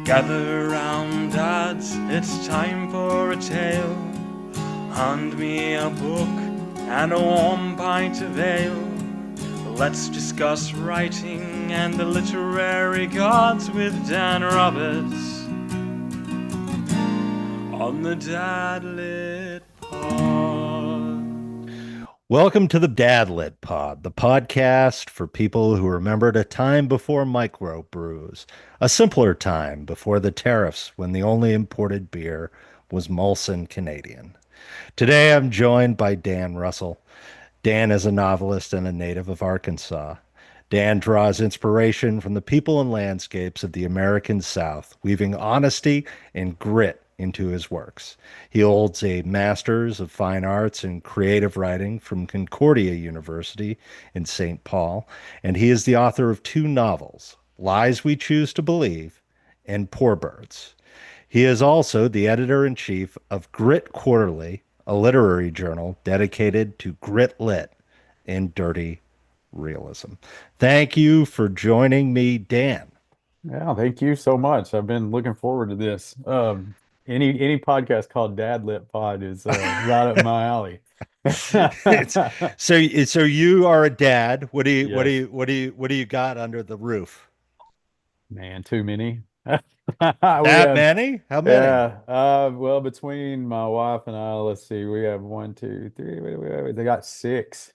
Gather round, dads, it's time for a tale. Hand me a book and a warm pint of ale. Let's discuss writing and the literary gods with Dan Roberts on the Dad Lit Pod. Welcome to the Dad Lit Pod, the podcast for people who remembered a time before microbrews, a simpler time before the tariffs when the only imported beer was Molson Canadian. Today I'm joined by Dan Russell. Dan is a novelist and a native of Arkansas. Dan draws inspiration from the people and landscapes of the American South, weaving honesty and grit into his works. He holds a Master's of Fine Arts in Creative Writing from Concordia University in St. Paul, and he is the author of two novels, Lies We Choose to Believe and Poor Birds. He is also the editor-in-chief of Grit Quarterly, a literary journal dedicated to grit lit and dirty realism. Thank you for joining me, Dan. Yeah, thank you so much. I've been looking forward to this. Any podcast called Dad Lit Pod is right up my alley. It's, so you are a dad. Yes, What do you got under the roof? man, too many. We That have, many? How many? yeah. Well, between my wife and I, let's see, we have one, two, three. They got six.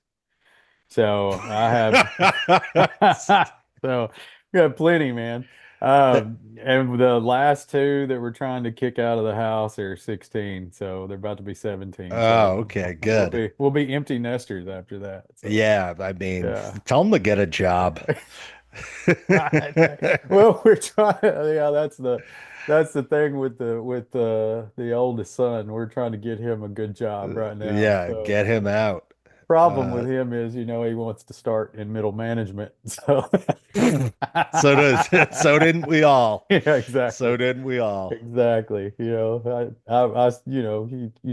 So I have, so we got plenty, man. And the last two that we're trying to kick out of the house are 16, so they're about to be 17. Oh, So okay, we'll good. be empty nesters after that. So Yeah, I mean, yeah. tell them to get a job. Well, we're trying. Yeah, that's the thing with the oldest son. We're trying to get him a good job right now. Yeah, So get him out. problem Uh, with him is, he wants to start in middle management. So so does so didn't we all? yeah, So exactly. didn't we all? Exactly. You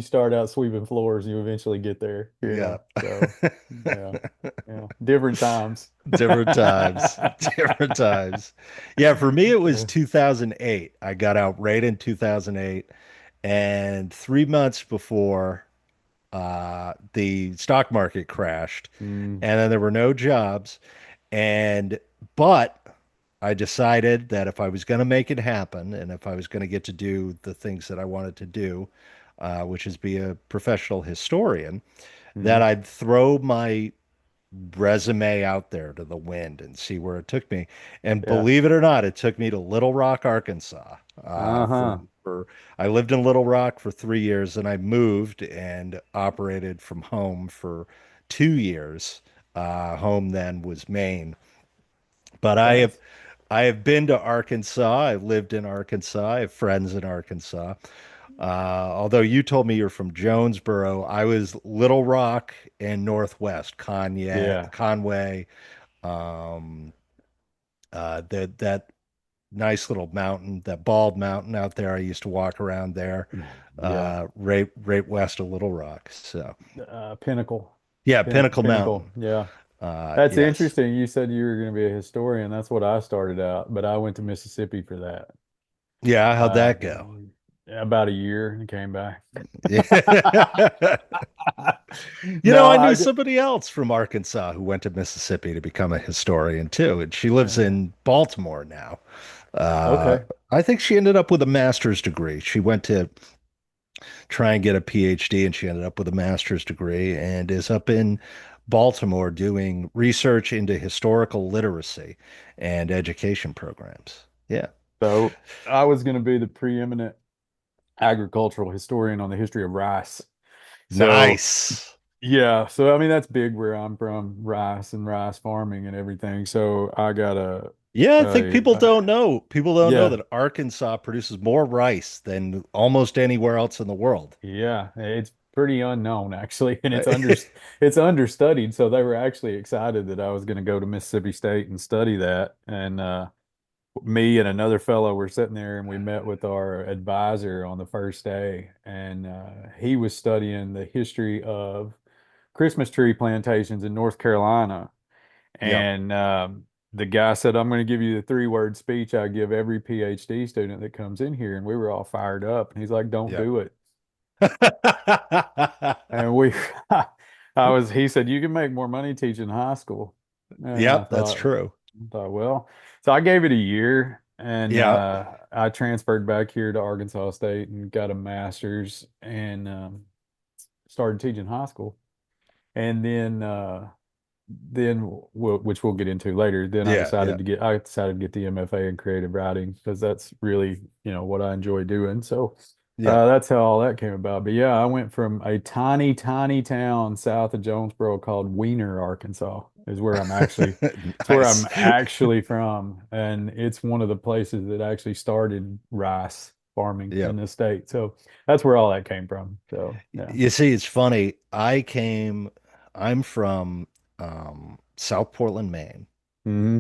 start out sweeping floors, you eventually get there, Yeah. So yeah, yeah. Different times. Different times. Different times. Yeah, for me it was Yeah. 2008. I got out right in 2008, and 3 months before the stock market crashed, Mm, and then there were no jobs. And but I decided that if I was going to make it happen, and if I was going to get to do the things that I wanted to do, which is be a professional historian, that mm, I'd throw my resume out there to the wind and see where it took me. And yeah. believe it or not, it took me to Little Rock, Arkansas. Uh-huh. I lived in Little Rock for 3 years, and I moved and operated from home for 2 years. Home then was Maine, but That's I have been to Arkansas. I've lived in Arkansas. I have friends in Arkansas. Although you told me you're from Jonesboro, I was Little Rock and Northwest yeah. Conway, um, that nice little mountain, that bald mountain out there. I used to walk around there, Yeah. right west of Little Rock. So Pinnacle. yeah, Pinnacle Pinnacle. Mountain. Yeah. That's Yes. interesting. You said you were going to be a historian. That's what I started out, but I went to Mississippi for that. Yeah, how'd Uh, that go? about a year and came back. Yeah. No, I knew somebody else from Arkansas who went to Mississippi to become a historian too, and she lives uh, in Baltimore now. Uh, okay. I think she ended up with a master's degree. She went to try and get a PhD, and she ended up with a master's degree and is up in Baltimore doing research into historical literacy and education programs. Yeah. So I was going to be the preeminent agricultural historian on the history of rice. So Nice. yeah, so I mean that's big where I'm from, rice and rice farming and everything. So I got Yeah, I think a people don't know. People don't know yeah, that Arkansas produces more rice than almost anywhere else in the world. yeah, it's pretty unknown actually, and it's understudied. So they were actually excited that I was going to go to Mississippi State and study that. And me and another fellow were sitting there, and we met with our advisor on the first day, and he was studying the history of Christmas tree plantations in North Carolina. Yep. And the guy said, I'm going to give you the three-word speech I give every PhD student that comes in here. And we were all fired up. And he's like, don't Yeah. do it. And he said, you can make more money teaching high school. And Yep, that's true. well, so I gave it a year and Yeah. I transferred back here to Arkansas State and got a master's and started teaching high school. And then which we'll get into later, then Yeah. Yeah. I decided to get the MFA in creative writing because that's really, what I enjoy doing. So Yeah. that's how all that came about. But yeah, I went from a tiny, tiny town south of Jonesboro called Weiner, Arkansas, it's where I'm Nice. actually from. And it's one of the places that actually started rice farming Yeah. in the state. So that's where all that came from. So yeah. You see, it's funny. I'm from South Portland, Maine, Hmm.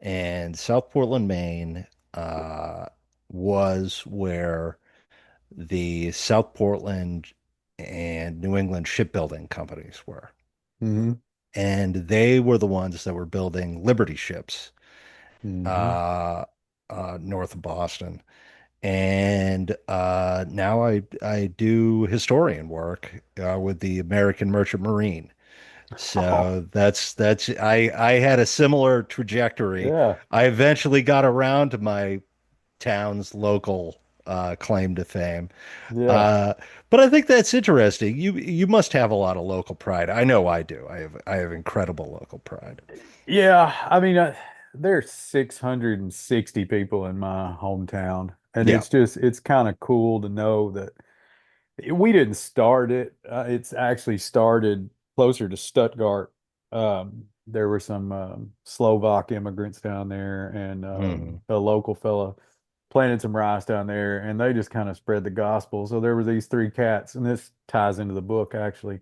and South Portland, Maine uh, was where the South Portland and New England shipbuilding companies were. Hmm. And they were the ones that were building Liberty ships Hmm. uh, north of Boston. And now I do historian work with the American Merchant Marine. Oh, So that's I had a similar trajectory. yeah. I eventually got around to my town's local claim to fame. Yeah. Uh, but I think that's interesting. You must have a lot of local pride. I know I do. I have incredible local pride. Yeah, I mean, there's 660 people in my hometown, and Yeah. it's kind of cool to know that we didn't start it. It's actually started closer to Stuttgart. There were some Slovak immigrants down there, and Mhm. a local fella planted some rice down there, and they just kind of spread the gospel. So there were these three cats, and this ties into the book actually.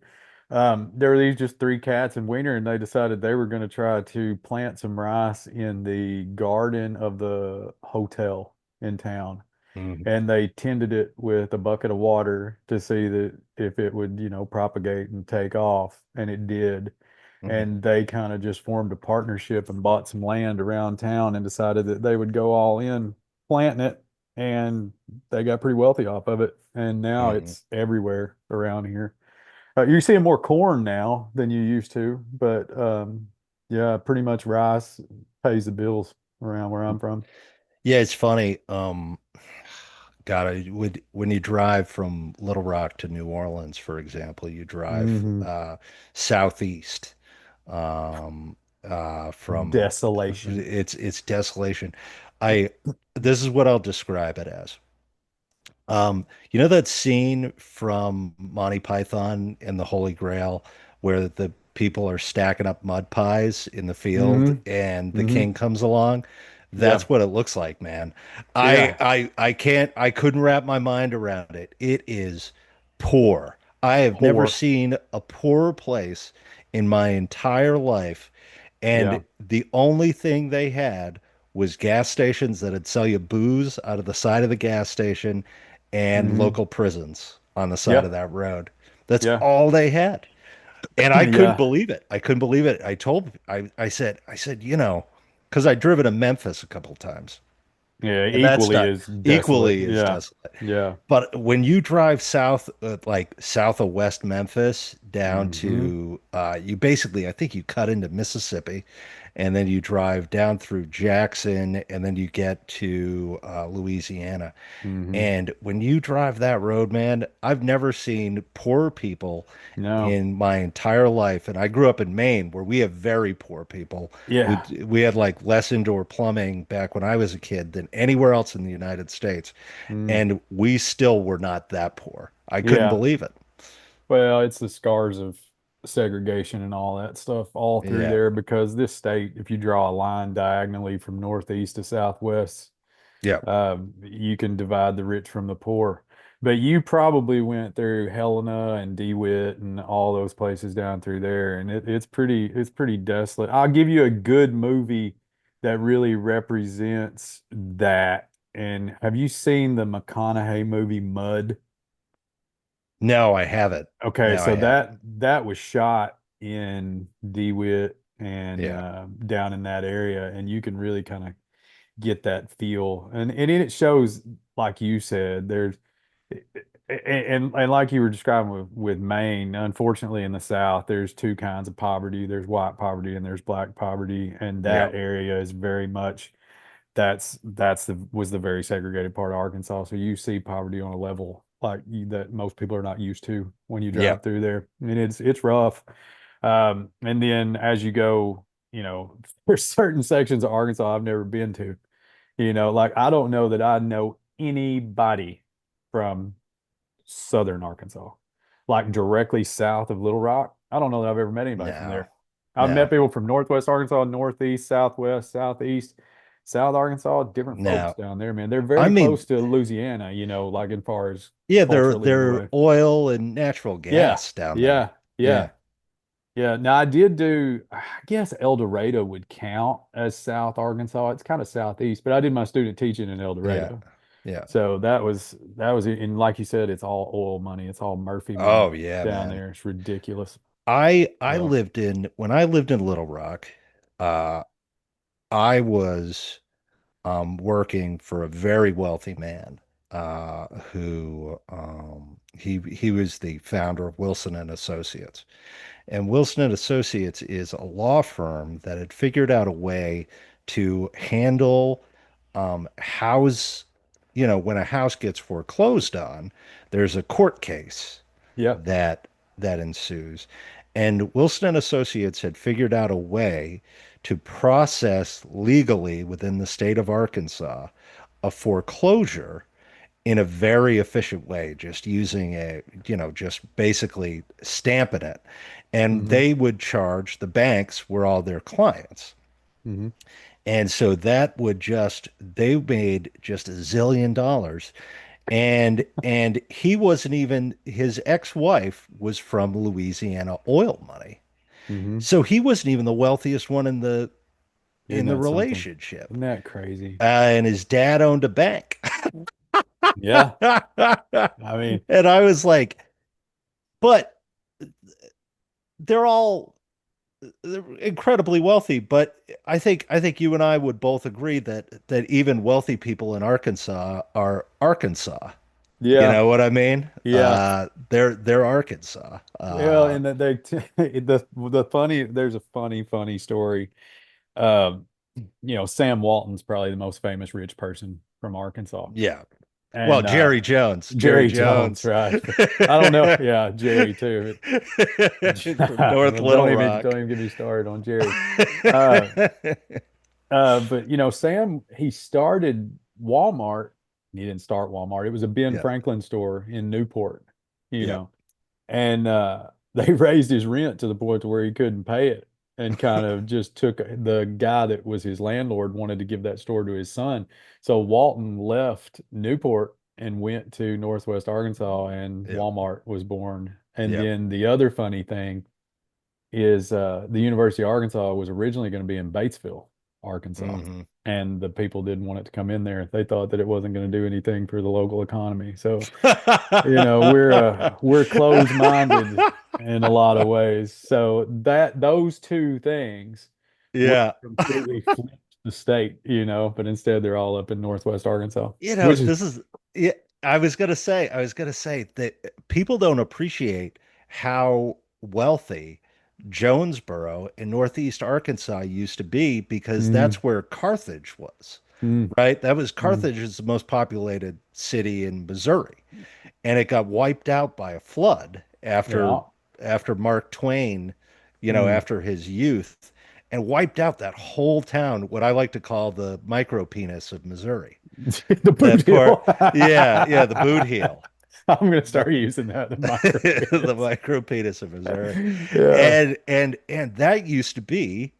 There were these just three cats in Wiener, and they decided they were going to try to plant some rice in the garden of the hotel in town, Mhm. and they tended it with a bucket of water to see that if it would, propagate and take off, and it did. Mhm. And they kind of just formed a partnership and bought some land around town and decided that they would go all in planting it, and they got pretty wealthy off of it. And now Mhm. it's everywhere around here. You're seeing more corn now than you used to, but yeah, pretty much rice pays the bills around where I'm from. Yeah, it's funny. God, when you drive from Little Rock to New Orleans, for example, you drive Hmm. southeast from Desolation. it's desolation. I This is what I'll describe it as. You know that scene from Monty Python and the Holy Grail where the people are stacking up mud pies in the field Hmm. and the Hmm. king comes along? Yeah. That's what it looks like, man. Yeah. I couldn't wrap my mind around it. It is poor. I have never Poor. seen a poorer place in my entire life. And Yeah. the only thing they had was gas stations that'd sell you booze out of the side of the gas station and Hmm. local prisons on the side of Yeah. that road. That's Yeah. all they had. And I couldn't Yeah. believe it. I couldn't believe it. I said, because I driven to Memphis a couple times, Yeah. and that's Equally not as desolate. equally as Yeah. desolate. Yeah. But when you drive south, like south of West Memphis down Hmm. to, you basically, I think you cut into Mississippi and then you drive down through Jackson and then you get to Louisiana. Hmm. And when you drive that road, man, I've never seen poor people No. in my entire life. And I grew up in Maine where we have very poor people. We Yeah. we had like less indoor plumbing back when I was a kid than anywhere else in the United States. Mm. And we still were not that poor. I couldn't Yeah. believe it. Well, it's the scars of segregation and all that stuff all through Yeah. there because this state, if you draw a line diagonally from northeast to southwest, Yeah. you can divide the rich from the poor. But you probably went through Helena and DeWitt and all those places down through there, and it's pretty desolate. I'll give you a good movie that really represents that. And have you seen the McConaughey movie Mud? No, I haven't. Okay, No, I so haven't. that was shot in DeWitt and Yeah. down in that area, and you can really kind of get that feel. And it shows, like you said, there's and like you were describing with Maine, unfortunately in the South, there's two kinds of poverty. There's white poverty and there's black poverty, and Yeah. that area is very much that's the was the very segregated part of Arkansas. So you see poverty on a level like that most people are not used to when you Yeah. drive through there. I mean, it's rough. And then as you go, there's certain sections of Arkansas I've never been to. Like I don't know that I know anybody from Southern Arkansas, like directly south of Little Rock. I don't know that I've ever met anybody from No. there. I've met No. people from Northwest Arkansas, Northeast, Southwest, Southeast, South Arkansas, different folks No. down there, man. They're I very mean, close to Louisiana, like as far as yeah, culturally they're anyway. oil and natural Yeah, gas down there. yeah, yeah. Yeah. Yeah, now I did do, I guess El Dorado would count as South Arkansas. It's kind of southeast, but I did my student teaching in El Yeah. Dorado. Yeah. So that was, and like you said, it's all oil money. It's all Murphy Oh money yeah, down man. there. It's ridiculous. I So, lived in when I lived in Little Rock, uh I was working for a very wealthy man who he was the founder of Wilson and Associates. And Wilson and Associates is a law firm that had figured out a way to handle house, when a house gets foreclosed on, there's a court case yeah. that ensues. And Wilson and Associates had figured out a way to process legally within the state of Arkansas a foreclosure in a very efficient way, just using just basically stamping it. And Hmm. they would charge the banks were all their clients. Hmm. And so that would they made just $1 zillion. And he wasn't even his ex-wife was from Louisiana oil money. Hmm. So he wasn't even the wealthiest one Isn't in the that something? relationship. Isn't that crazy? And his dad owned a bank. Yeah. I mean, And I was like, but they're incredibly wealthy. But I think you and I would both agree that even wealthy people in Arkansas are Arkansas. You yeah. know what I mean? Yeah. They're Arkansas. Well, and that there's a funny story. Um, Sam Walton's probably the most famous rich person from Arkansas. Yeah. Well, And Jerry Jones. Jerry Jerry Jones, Jones. right? I don't know. Yeah, Jerry too. From North Well, Little don't Rock. even get me started on Jerry. Uh, but Sam, he started Walmart. He didn't start Walmart. It was a Ben Yeah. Franklin store in Newport, you Yeah. know, and they raised his rent to the point to where he couldn't pay it, and kind of just took the guy that was his landlord wanted to give that store to his son. So Walton left Newport and went to Northwest Arkansas, and Yeah. Walmart was born. And Yeah. then the other funny thing is the University of Arkansas was originally going to be in Batesville, Arkansas. Hmm. And the people didn't want it to come in there. They thought that it wasn't going to do anything for the local economy. So, we're closed-minded in a lot of ways. So that those two things would Yeah. completely flip the state, but instead they're all up in Northwest Arkansas, which is This is yeah, I was gonna say that people don't appreciate how wealthy Jonesboro in Northeast Arkansas used to be because mm, that's where Carthage was, mm, right? That was mm, Carthage is the most populated city in Missouri, and it got wiped out by a flood yeah. after Mark Twain, Mm. after his youth, and wiped out that whole town, what I like to call the micro penis of Missouri. The boot That heel. part, yeah, yeah, the boot heel, I'm gonna the start using that, the micro the penis. micro penis of Missouri, Yeah. and that used to be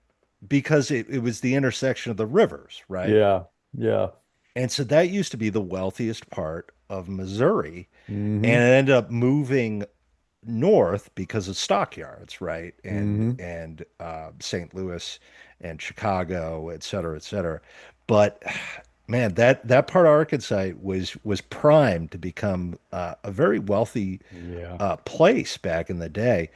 because it was the intersection of the rivers, right? Yeah. Yeah. And so that used to be the wealthiest part of Missouri, Hmm. and it ended up moving north because of stockyards, right? Hmm. And St. Louis and Chicago, et cetera, et cetera. But man, that part of Arkansas was primed to become a very wealthy Yeah. place back in the day.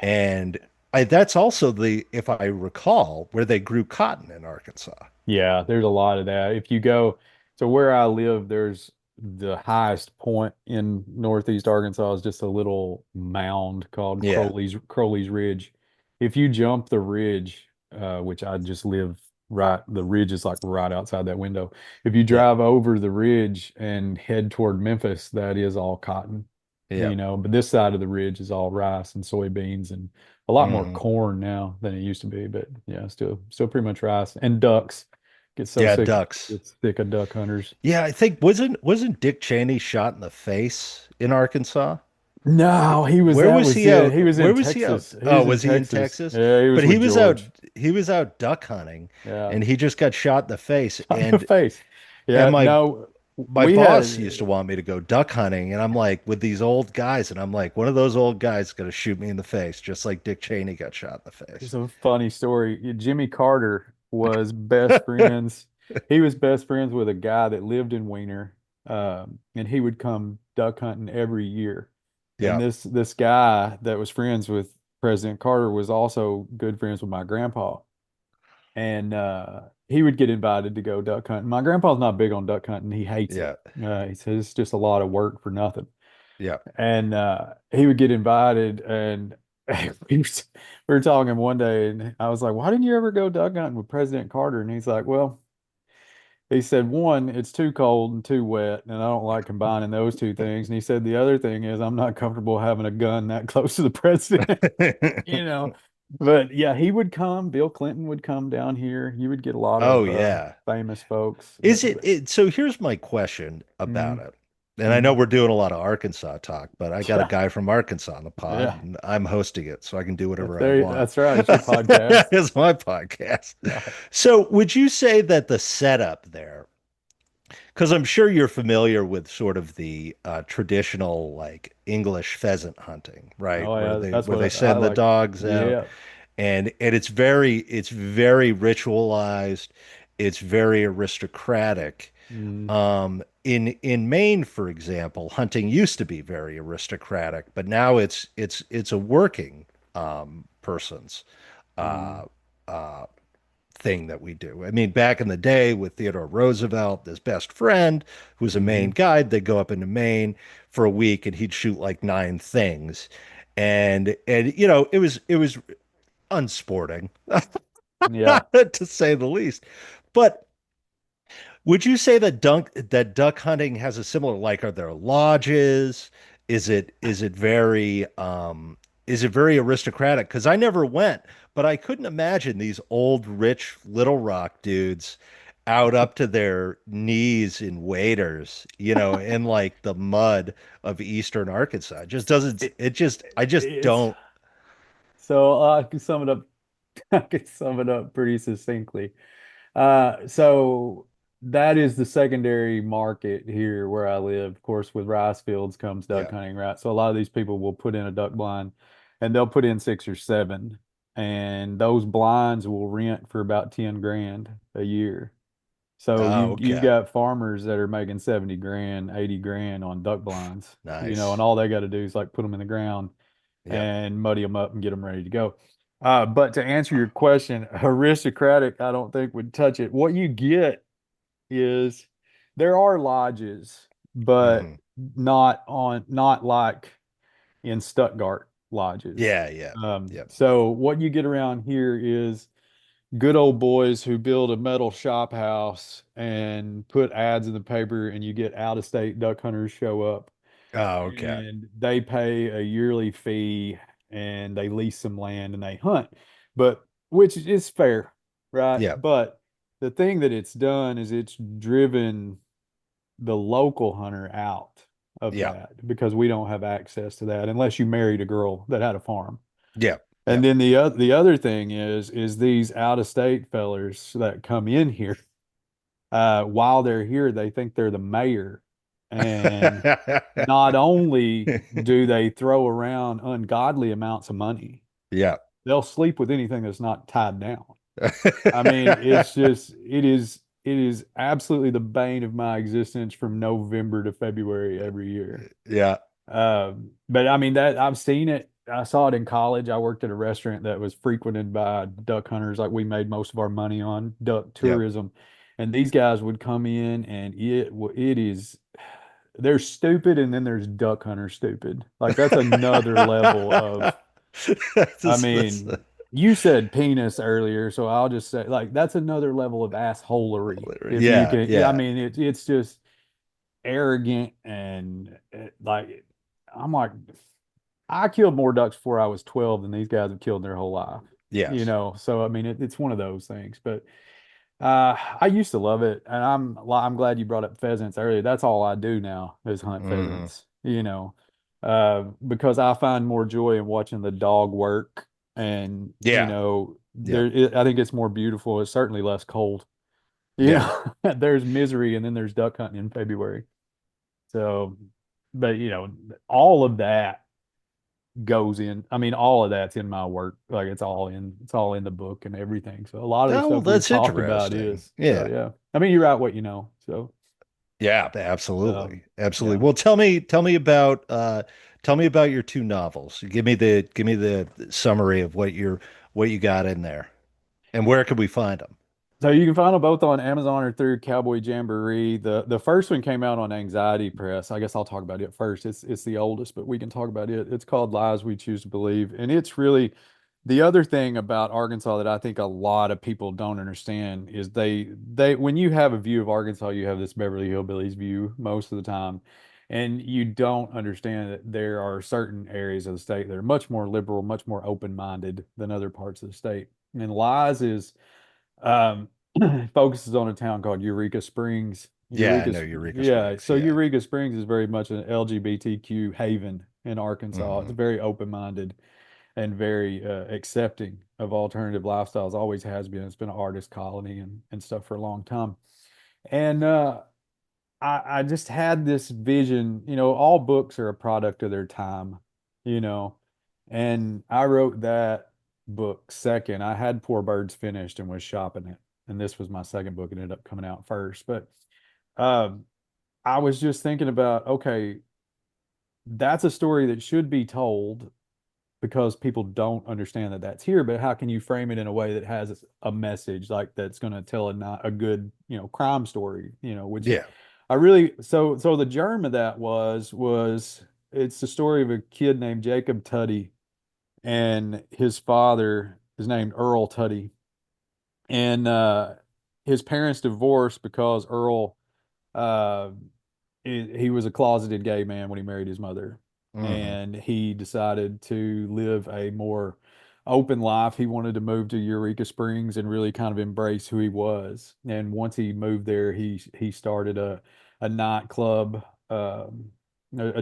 And That's also if I recall, where they grew cotton in Arkansas. Yeah, there's a lot of that. If you go, so where I live, there's the highest point in northeast Arkansas is just a little mound called Yeah, Crowley's Ridge. If you jump the ridge, which I just live right, the ridge is like right outside that window. If you yeah, drive over the ridge and head toward Memphis, that is all cotton, yeah. but this side of the ridge is all rice and soybeans and a lot more Hmm. corn now than it used to be, but yeah, still pretty much rice and ducks. Get so Yeah, sick, ducks. get sick of duck hunters. Yeah, I think wasn't Dick Cheney shot in the face in Arkansas? No, Where that was was he it. out? He was Where in was he out? Texas. He Oh, was in was he in Texas. Texas? Yeah, he was But with George. he was out duck hunting Yeah. and he just got shot in the face. On the face. And Yeah, no, my we had boss used to want me to go duck hunting and I'm like with these old guys and I'm like one of those old guys is going to shoot me in the face just like Dick Cheney got shot in the it's face. a funny story. Jimmy Carter was best friends. He was best friends with a guy that lived in Wiener, and he would come duck hunting every year. And Yeah. this guy that was friends with President Carter was also good friends with my grandpa. And he would get invited to go duck hunting. My grandpa's not big on duck hunting. He hates it. Yeah. He says it's just a lot of work for nothing. Yeah. And he would get invited, and we were talking one day, and I was like, "Why didn't you ever go duck hunting with President Carter?" And he's like, "Well," he said, "one, it's too cold and too wet, and I don't like combining those two things." And he said, "The other thing is, I'm not comfortable having a gun that close to the president." you know. But yeah, he would come. Bill Clinton would come down here. You would get a lot Oh of yeah. famous folks. Is it so here's my question about Mm, it. And I know mm. we're doing a lot of Arkansas talk, but I got a Yeah, guy from Arkansas on the pod yeah. and I'm hosting it, so I can do That's whatever I there. want. That's right. It's your podcast. It's my podcast. Yeah. So would you say that the setup there, because I'm sure you're familiar with sort of the traditional like English pheasant hunting, right? Oh yeah, that's Where they what I send the like. dogs out Yeah. and it's very ritualized, it's very aristocratic. Mm, In Maine, for example, hunting used to be very aristocratic, but now it's a working person's mm, uh, uh, thing that we do. I mean, back in the day with Theodore Roosevelt, his best friend, who was a Maine mm. guide, they'd go up into Maine for a week and he'd shoot like nine things. And it was unsporting Yeah. to say the least. But would you say that duck hunting has a similar like are there lodges? Is it very aristocratic? Because I never went, but I couldn't imagine these old rich Little Rock dudes out up to their knees in waders, in like the mud of eastern Arkansas. It just doesn't It, it just I just it's don't. so I can sum it up. I can sum it up pretty succinctly. So that is the secondary market here where I live. Of course, with rice fields comes duck Yeah. hunting, right? So a lot of these people will put in a duck blind and they'll put in six or seven, and those blinds will rent for about 10 grand a year. So Oh, you've okay. got farmers that are making 70 grand, 80 grand on duck blinds, and Nice. all they got to do is like put them in the ground Yep. and muddy them up and get them ready to go. But to answer your question, aristocratic, I don't think would touch it. What you get is there are lodges, but Hmm. not like in Stuttgart lodges. Yeah, yeah. Yep. So what you get around here is good old boys who build a metal shop house and put ads in the paper, and you get out of state duck hunters show up, Oh, okay. and they pay a yearly fee and they lease some land and they hunt, but which is fair, right? Yep. But the thing that it's done is it's driven the local hunter out of Yep. that because we don't have access to that unless you married a girl that had a farm. Yep. And Yep. then the other thing is these out of state fellers that come in here, while they're here, they think they're the mayor. And not only do they throw around ungodly amounts of money, Yep. they'll sleep with anything that's not tied down. I mean, it is absolutely the bane of my existence from November to February every year. Yeah. But I mean that I've seen it. I saw it in college. I worked at a restaurant that was frequented by duck hunters. Like we made most of our money on duck Yep. tourism, and these guys would come in, and it is there's stupid, and then there's duck hunter stupid. Like that's another level of. I That's mean, you said penis earlier, so I'll just say like that's another level of assholery. If you yeah, can, I yeah. mean, it's just arrogant and like I'm like I killed more ducks before I was 12 than these guys have killed in their whole life. You Yes. know, so I mean it's one of those things. But I used to love it, and I'm glad you brought up pheasants earlier. That's all I do now is hunt Hmm. pheasants. You know, because I find more joy in watching the dog work, and Yeah. Yep. I think it's more beautiful. It's certainly less cold. You Yeah. know, there's misery, and then there's duck hunting in February. So, but all of that goes in. I mean, all of that's in my work. Like it's all in the book and everything. So a lot of the Oh, well, stuff we've that's talked about interesting. is so Yeah. yeah. I mean, you write what you know. So Yeah, absolutely. Absolutely. yeah. Well, tell me about your two novels. Give me the summary of what you got in there. And where can we find them? So you can find them both on Amazon or through Cowboy Jamboree. The first one came out on Anxiety Press. I guess I'll talk about it first. It's the oldest, but we can talk about it. It's called Lies We Choose to Believe, and it's really the other thing about Arkansas that I think a lot of people don't understand is they when you have a view of Arkansas, you have this Beverly Hillbillies view most of the time, and you don't understand that there are certain areas of the state that are much more liberal, much more open-minded than other parts of the state. And Lies is um, focuses on a town called Eureka Springs. Yeah, I know Eureka Yeah. Springs. So Yeah. Eureka Springs is very much an LGBTQ haven in Arkansas. It's Hmm. very open-minded and very accepting of alternative lifestyles. Always has been. It's been an artist colony and stuff for a long time. And I just had this vision. All books are a product of their time. You know, and I wrote that book second. I had Poor Birds finished and was shopping it, and this was my second book. It ended up coming out first, but um, I was just thinking about, okay, that's a story that should be told because people don't understand that that's here, but how can you frame it in a way that has a message like that's going to tell a good, crime story, which Yeah. I really, so the germ of that was it's the story of a kid named Jacob Tuddy, and his father is named Earl Tuddy, and his parents divorced because Earl uh he was a closeted gay man when he married his mother, Hmm. and he decided to live a more open life. He wanted to move to Eureka Springs and really kind of embrace who he was. And once he moved there, he started a nightclub, a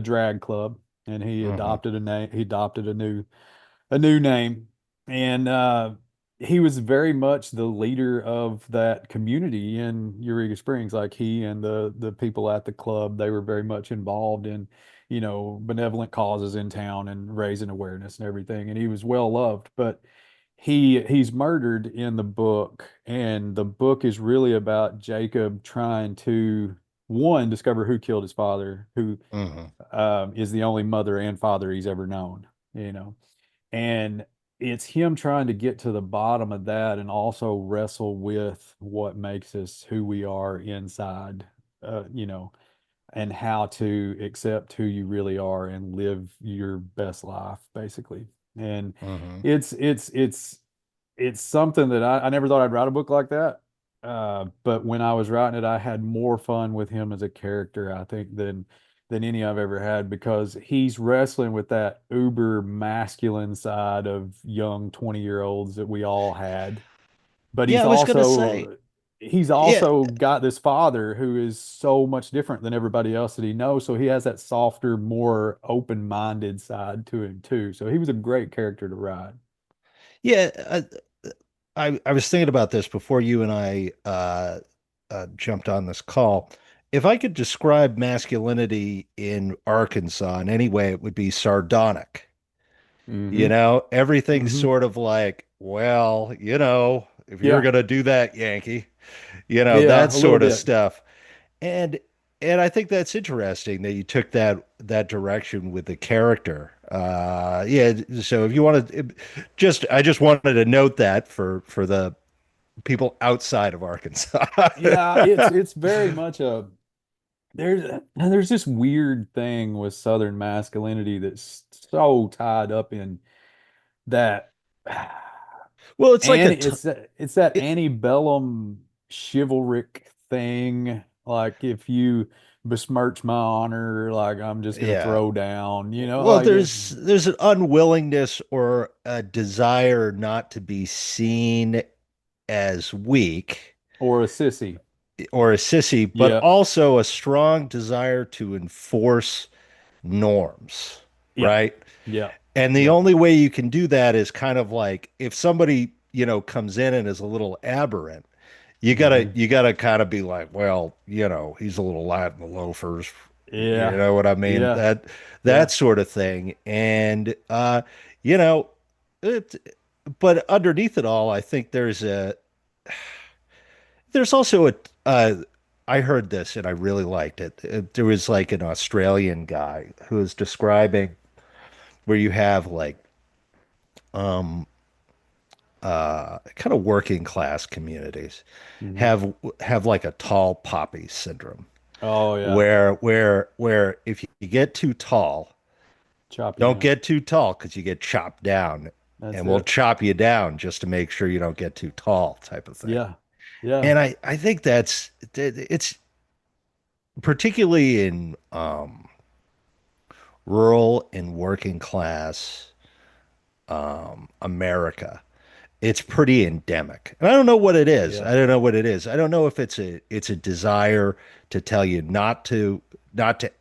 drag club, and he Hmm. adopted a name. He adopted a new name, and he was very much the leader of that community in Eureka Springs. Like he and the people at the club, they were very much involved in, benevolent causes in town and raising awareness and everything. And he was well loved, but he's murdered in the book, and the book is really about Jacob trying to one discover who killed his father, who Hmm. is the only mother and father he's ever known. And it's him trying to get to the bottom of that and also wrestle with what makes us who we are inside, and how to accept who you really are and live your best life, basically. And Hmm. it's something that I never thought I'd write a book like that. But when I was writing it, I had more fun with him as a character, I think, than any I've ever had, because he's wrestling with that uber masculine side of young 20-year-olds that we all had. But Yeah, I was gonna say, he's yeah, also got this father who is so much different than everybody else that he knows. So he has that softer, more open-minded side to him too. So he was a great character to write. yeah. I was thinking about this before you and I jumped on this call. If I could describe masculinity in Arkansas in any way, it would be sardonic. Hmm. Everything's Hmm. sort of like, well, if you're Yeah. gonna do that, Yankee, Yeah, that a little sort of bit. stuff. And and I think that's interesting that you took that direction with the character. Yeah, so if you want to just I just wanted to note that for the people outside of Arkansas. Yeah, it's very much a there's this weird thing with Southern masculinity that's so tied up in that Well, it's like and a it's that it, antebellum chivalric thing. Like if you besmirch my honor, like I'm just gonna yeah. throw down, Well, there's an unwillingness or a desire not to be seen as weak or a sissy. or a sissy, but Yeah, also a strong desire to enforce norms, yeah, right? yeah, And the yeah. only way you can do that is kind of like if somebody, comes in and is a little aberrant, Hmm. you gotta kind of be like, well, he's a little light in the loafers. You Yeah, know what I mean? yeah, That yeah. sort of thing. And you know, it, but underneath it all, I think there's also I heard this and I really liked it. There was like an Australian guy who was describing where you have like um kind of working class communities Hmm. have like a tall poppy syndrome Oh yeah, where if you get too tall, chop you don't down. get too tall because you get chopped down, That's and we'll it. chop you down just to make sure you don't get too tall type of thing. Yeah, yeah, And I think it's particularly in rural and working class America. It's pretty endemic. And I don't know what it is. yeah. I don't know what it is. I don't know if it's a desire to tell you not to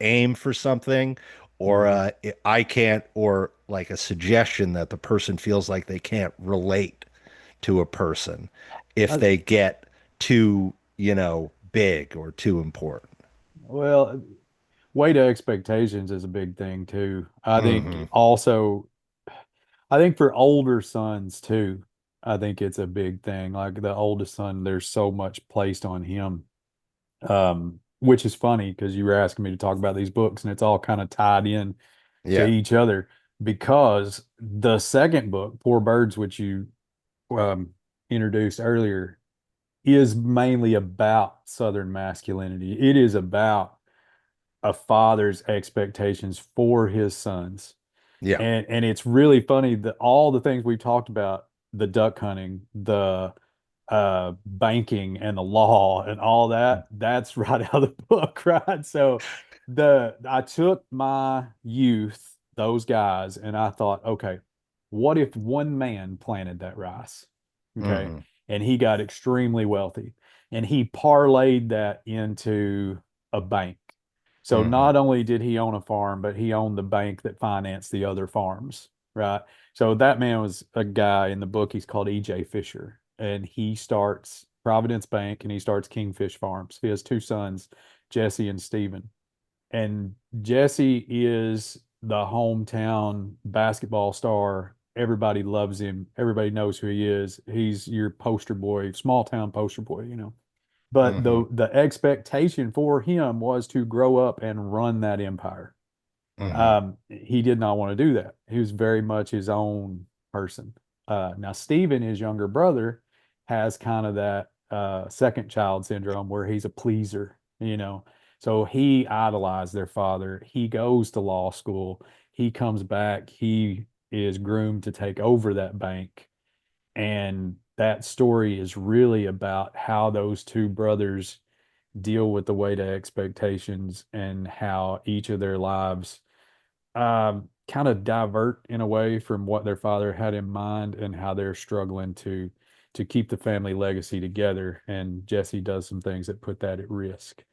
aim for something or Hmm. I can't or like a suggestion that the person feels like they can't relate to a person if I, they get too, big or too important. well, weight of expectations is a big thing too. I think Hmm. also, I think for older sons too, I think it's a big thing. Like the oldest son, there's so much placed on him. Which is funny because you were asking me to talk about these books and it's all kind of tied in to Yeah. each other because the second book, Poor Birds, which you um, introduced earlier, is mainly about Southern masculinity. It is about a father's expectations for his sons. Yeah. And it's really funny that all the things we've talked about, the duck hunting, the banking and the law and all that, that's right out of the book, right? So the I took my youth, those guys, and I thought, okay, what if one man planted that rice? Okay. Hmm. And he got extremely wealthy and he parlayed that into a bank. So Hmm. not only did he own a farm, but he owned the bank that financed the other farms, right? So that man was a guy in the book. He's called E.J. Fisher, and he starts Providence Bank and he starts Kingfish Farms. He has two sons, Jesse and Stephen. And Jesse is the hometown basketball star. Everybody loves him. Everybody knows who he is. He's your poster boy, small town poster boy. But Hmm. the expectation for him was to grow up and run that empire. Hmm. He did not want to do that. He was very much his own person. Now, Stephen, his younger brother, has kind of that second child syndrome where he's a pleaser. So he idolized their father. He goes to law school. He comes back. He is groomed to take over that bank. And that story is really about how those two brothers deal with the weight of expectations and how each of their lives kind of divert in a way from what their father had in mind and how they're struggling to keep the family legacy together. And Jesse does some things that put that at risk.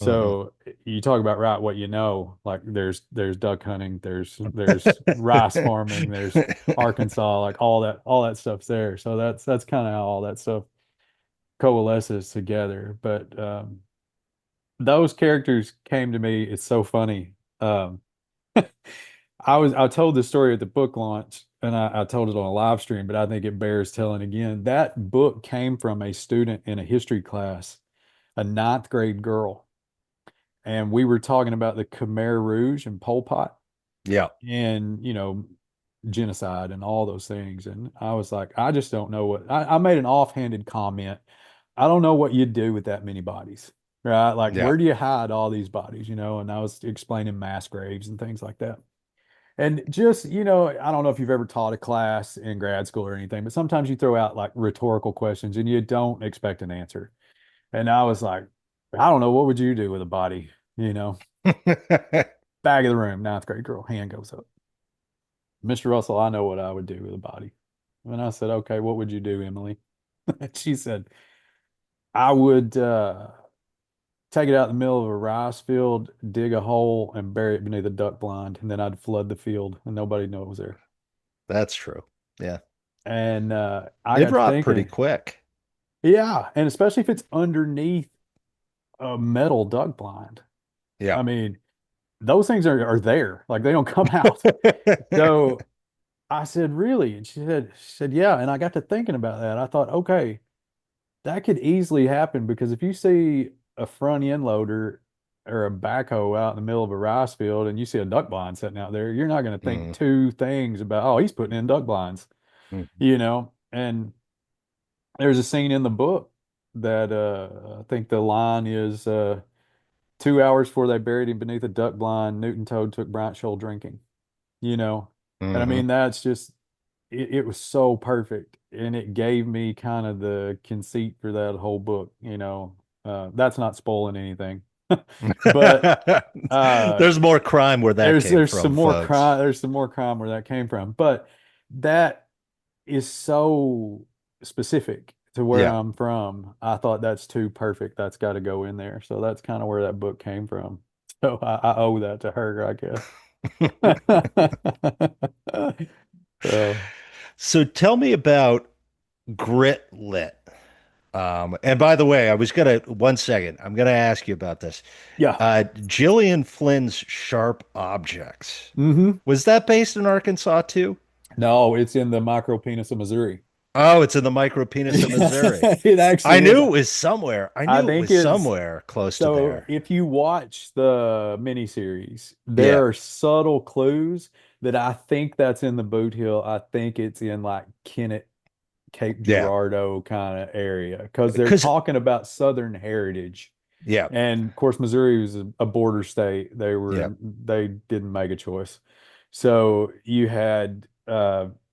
Hmm. So you talk about right what you know, like there's duck hunting, there's rice farming, there's Arkansas, like all that stuff's there. So that's kind of how all that stuff coalesces together. But those characters came to me. It's so funny. I told this story at the book launch and I told it on a live stream, but I think it bears telling again. That book came from a student in a history class, a ninth grade girl. And we were talking about the Khmer Rouge and Pol Pot. Yeah. and, genocide and all those things. And I was like, I just don't know I made an offhanded comment. I don't know what you'd do with that many bodies, right? Like, Yeah. where do you hide all these bodies, And I was explaining mass graves and things like that. And just, I don't know if you've ever taught a class in grad school or anything, but sometimes you throw out like rhetorical questions and you don't expect an answer. And I was like, I don't know, what would you do with a body? Back of the room, ninth grade girl, hand goes up. Mr. Russell, I know what I would do with a body. And I said, okay, what would you do, Emily? She said, I would take it out in the middle of a rice field, dig a hole, and bury it beneath a duck blind, and then I'd flood the field and nobody knew it was there. That's true. Yeah. And I It got to rot pretty thinking, quick. yeah, and especially if it's underneath a metal duck blind. Yeah. I mean, those things are there, like they don't come out. So I said, really? And she said, yeah. And I got to thinking about that. I thought, okay, that could easily happen because if you see a front end loader or a backhoe out in the middle of a rice field and you see a duck blind sitting out there, you're not going to think Mm, two things about, oh, he's putting in duck blinds, mm, And there's a scene in the book that I think the line is 2 hours before they buried him beneath a duck blind, Newton Toad took Bryant Shoal drinking, you know. And I hmm. mean, that's just it was so perfect. And it gave me kind of the conceit for that whole book. That's not spoiling anything. But uh There's more crime where that came there's some from, more folks. crime, there's some more crime where that came from. But that is so specific to where Yeah. I'm from. I thought that's too perfect. That's got to go in there. So that's kind of where that book came from. So I owe that to her, I guess. So So tell me about grit lit. And by the way, I was gonna one second, I'm gonna ask you about this. yeah. Gillian Flynn's Sharp Objects. Hmm. Was that based in Arkansas too? No, it's in the micro penis of Missouri. Oh, it's in the micro penis of Missouri. It actually I is. knew it was somewhere. I I knew it think was it's somewhere close to so there. if you watch the miniseries, Yeah, there are subtle clues that I think that's in the Boot Hill. I think it's in like Kennett, Cape yeah. Girardeau kind of area because they're Because talking about Southern heritage. yeah, And of course, Missouri was a border state. yeah. They didn't make a choice. So you had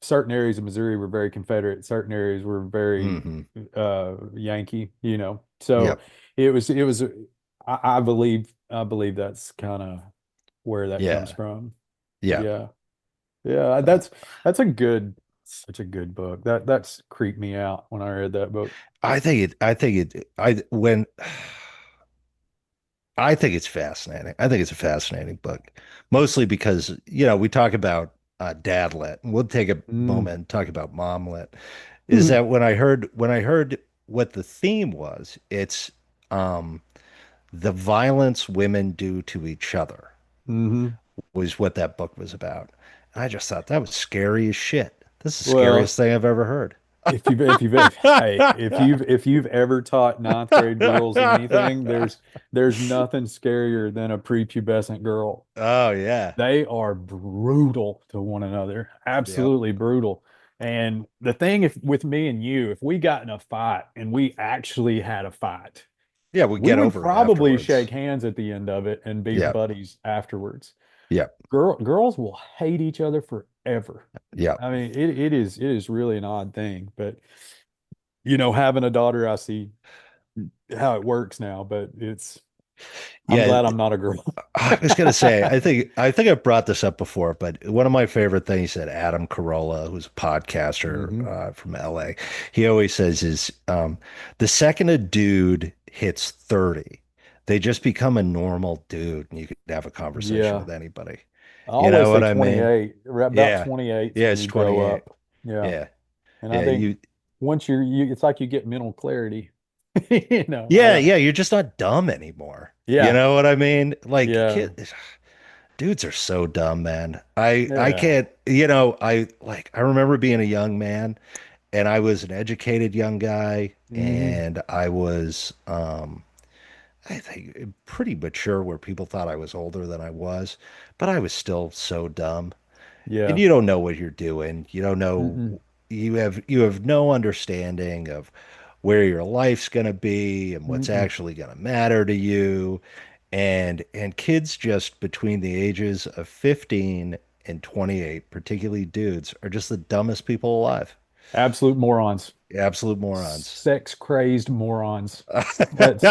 certain areas of Missouri were very Confederate, certain areas were very Hmm. Yankee. So Yep. it was I believe that's kind of where that comes Yeah. from. Yeah. Yeah. Yeah, Uh, that's such a good book. That's creeped me out when I read that book. I think it I when I think it's fascinating. I think it's a fascinating book, mostly because, we talk about dad lit, and we'll take a Mm. moment and talk about mom lit. Is Hmm. that when I heard what the theme was, it's um the violence women do to each other Hmm. was what that book was about. And I just thought that was scary as shit. This is the scariest Well, thing I've ever heard. if you've ever taught ninth grade girls anything, there's nothing scarier than a prepubescent girl. Oh yeah. They are brutal to one another, Yep. absolutely brutal. And the thing if with me and you, if we got in a fight and we actually had a fight, Yeah, we we get would over it probably shake afterwards. hands at the end of it and be Yep. buddies afterwards. Yep. Girls will hate each other forever. Yep. I mean, it is really an odd thing, but having a daughter, I see how it works now, but I'm Yeah, glad I'm not a girl. I was gonna say, I think I brought this up before, but one of my favorite things that Adam Carolla, who's a podcaster Hmm. from LA, he always says is the second a dude hits 30, they just become a normal dude and you can have a conversation Yeah. with anybody. I You know always say what I mean? 28. About Yeah. 28 Yeah, when it's you grow 28. up. Yeah. Yeah. And I Yeah, think once it's like you get mental clarity. I yeah, don't. yeah, you're just not dumb anymore. You Yeah. know what I mean? Like Yeah. dudes are so dumb, man. I Yeah. can't, I remember being a young man and I was an educated young guy Hmm. and I think pretty mature where people thought I was older than I was, but I was still so dumb. And Yeah. you don't know what you're doing. You don't know Mm-mm. you have no understanding of where your life's going to be and what's Mm-mm. actually going to matter to you. And kids just between the ages of 15 and 28, particularly dudes, are just the dumbest people alive. Absolute morons. Absolute morons. Sex crazed morons. That's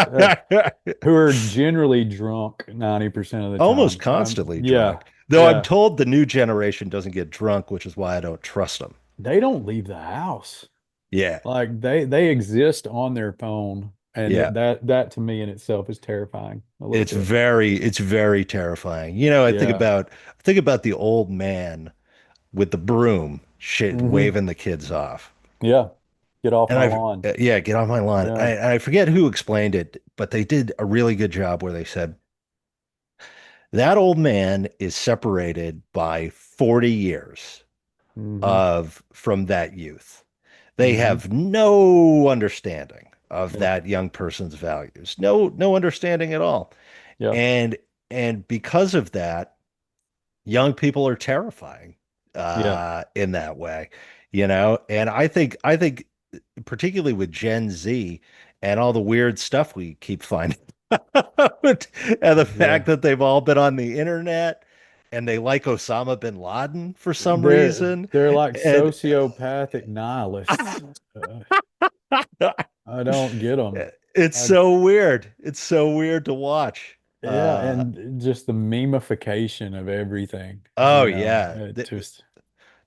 who are generally drunk 90% of the Almost time. constantly Yeah. drunk. Though I'm Yeah. told the new generation doesn't get drunk, which is why I don't trust them. They don't leave the house. Yeah. Like they exist on their phone, and Yeah. that to me in itself is terrifying a little bit. It's very terrifying. Yeah. I think about the old man with the broom shit Hmm. waving the kids off. Yeah. Get off And my I've lawn. yeah, get on my lawn. Yeah. I forget who explained it, but they did a really good job where they said that old man is separated by 40 years Hmm. of from that youth. They Hmm. have no understanding of Yeah. that young person's values. No understanding at all. Yeah. And because of that, young people are terrifying Yeah. in that way, And I think particularly with Gen Z and all the weird stuff we keep finding out, and the fact Yeah. that they've all been on the internet and they like Osama bin Laden for some They're reason. they're like And sociopathic nihilists. I don't get them. it's I, so weird. It's so weird to watch. yeah, and just the memification of everything, Oh yeah. it just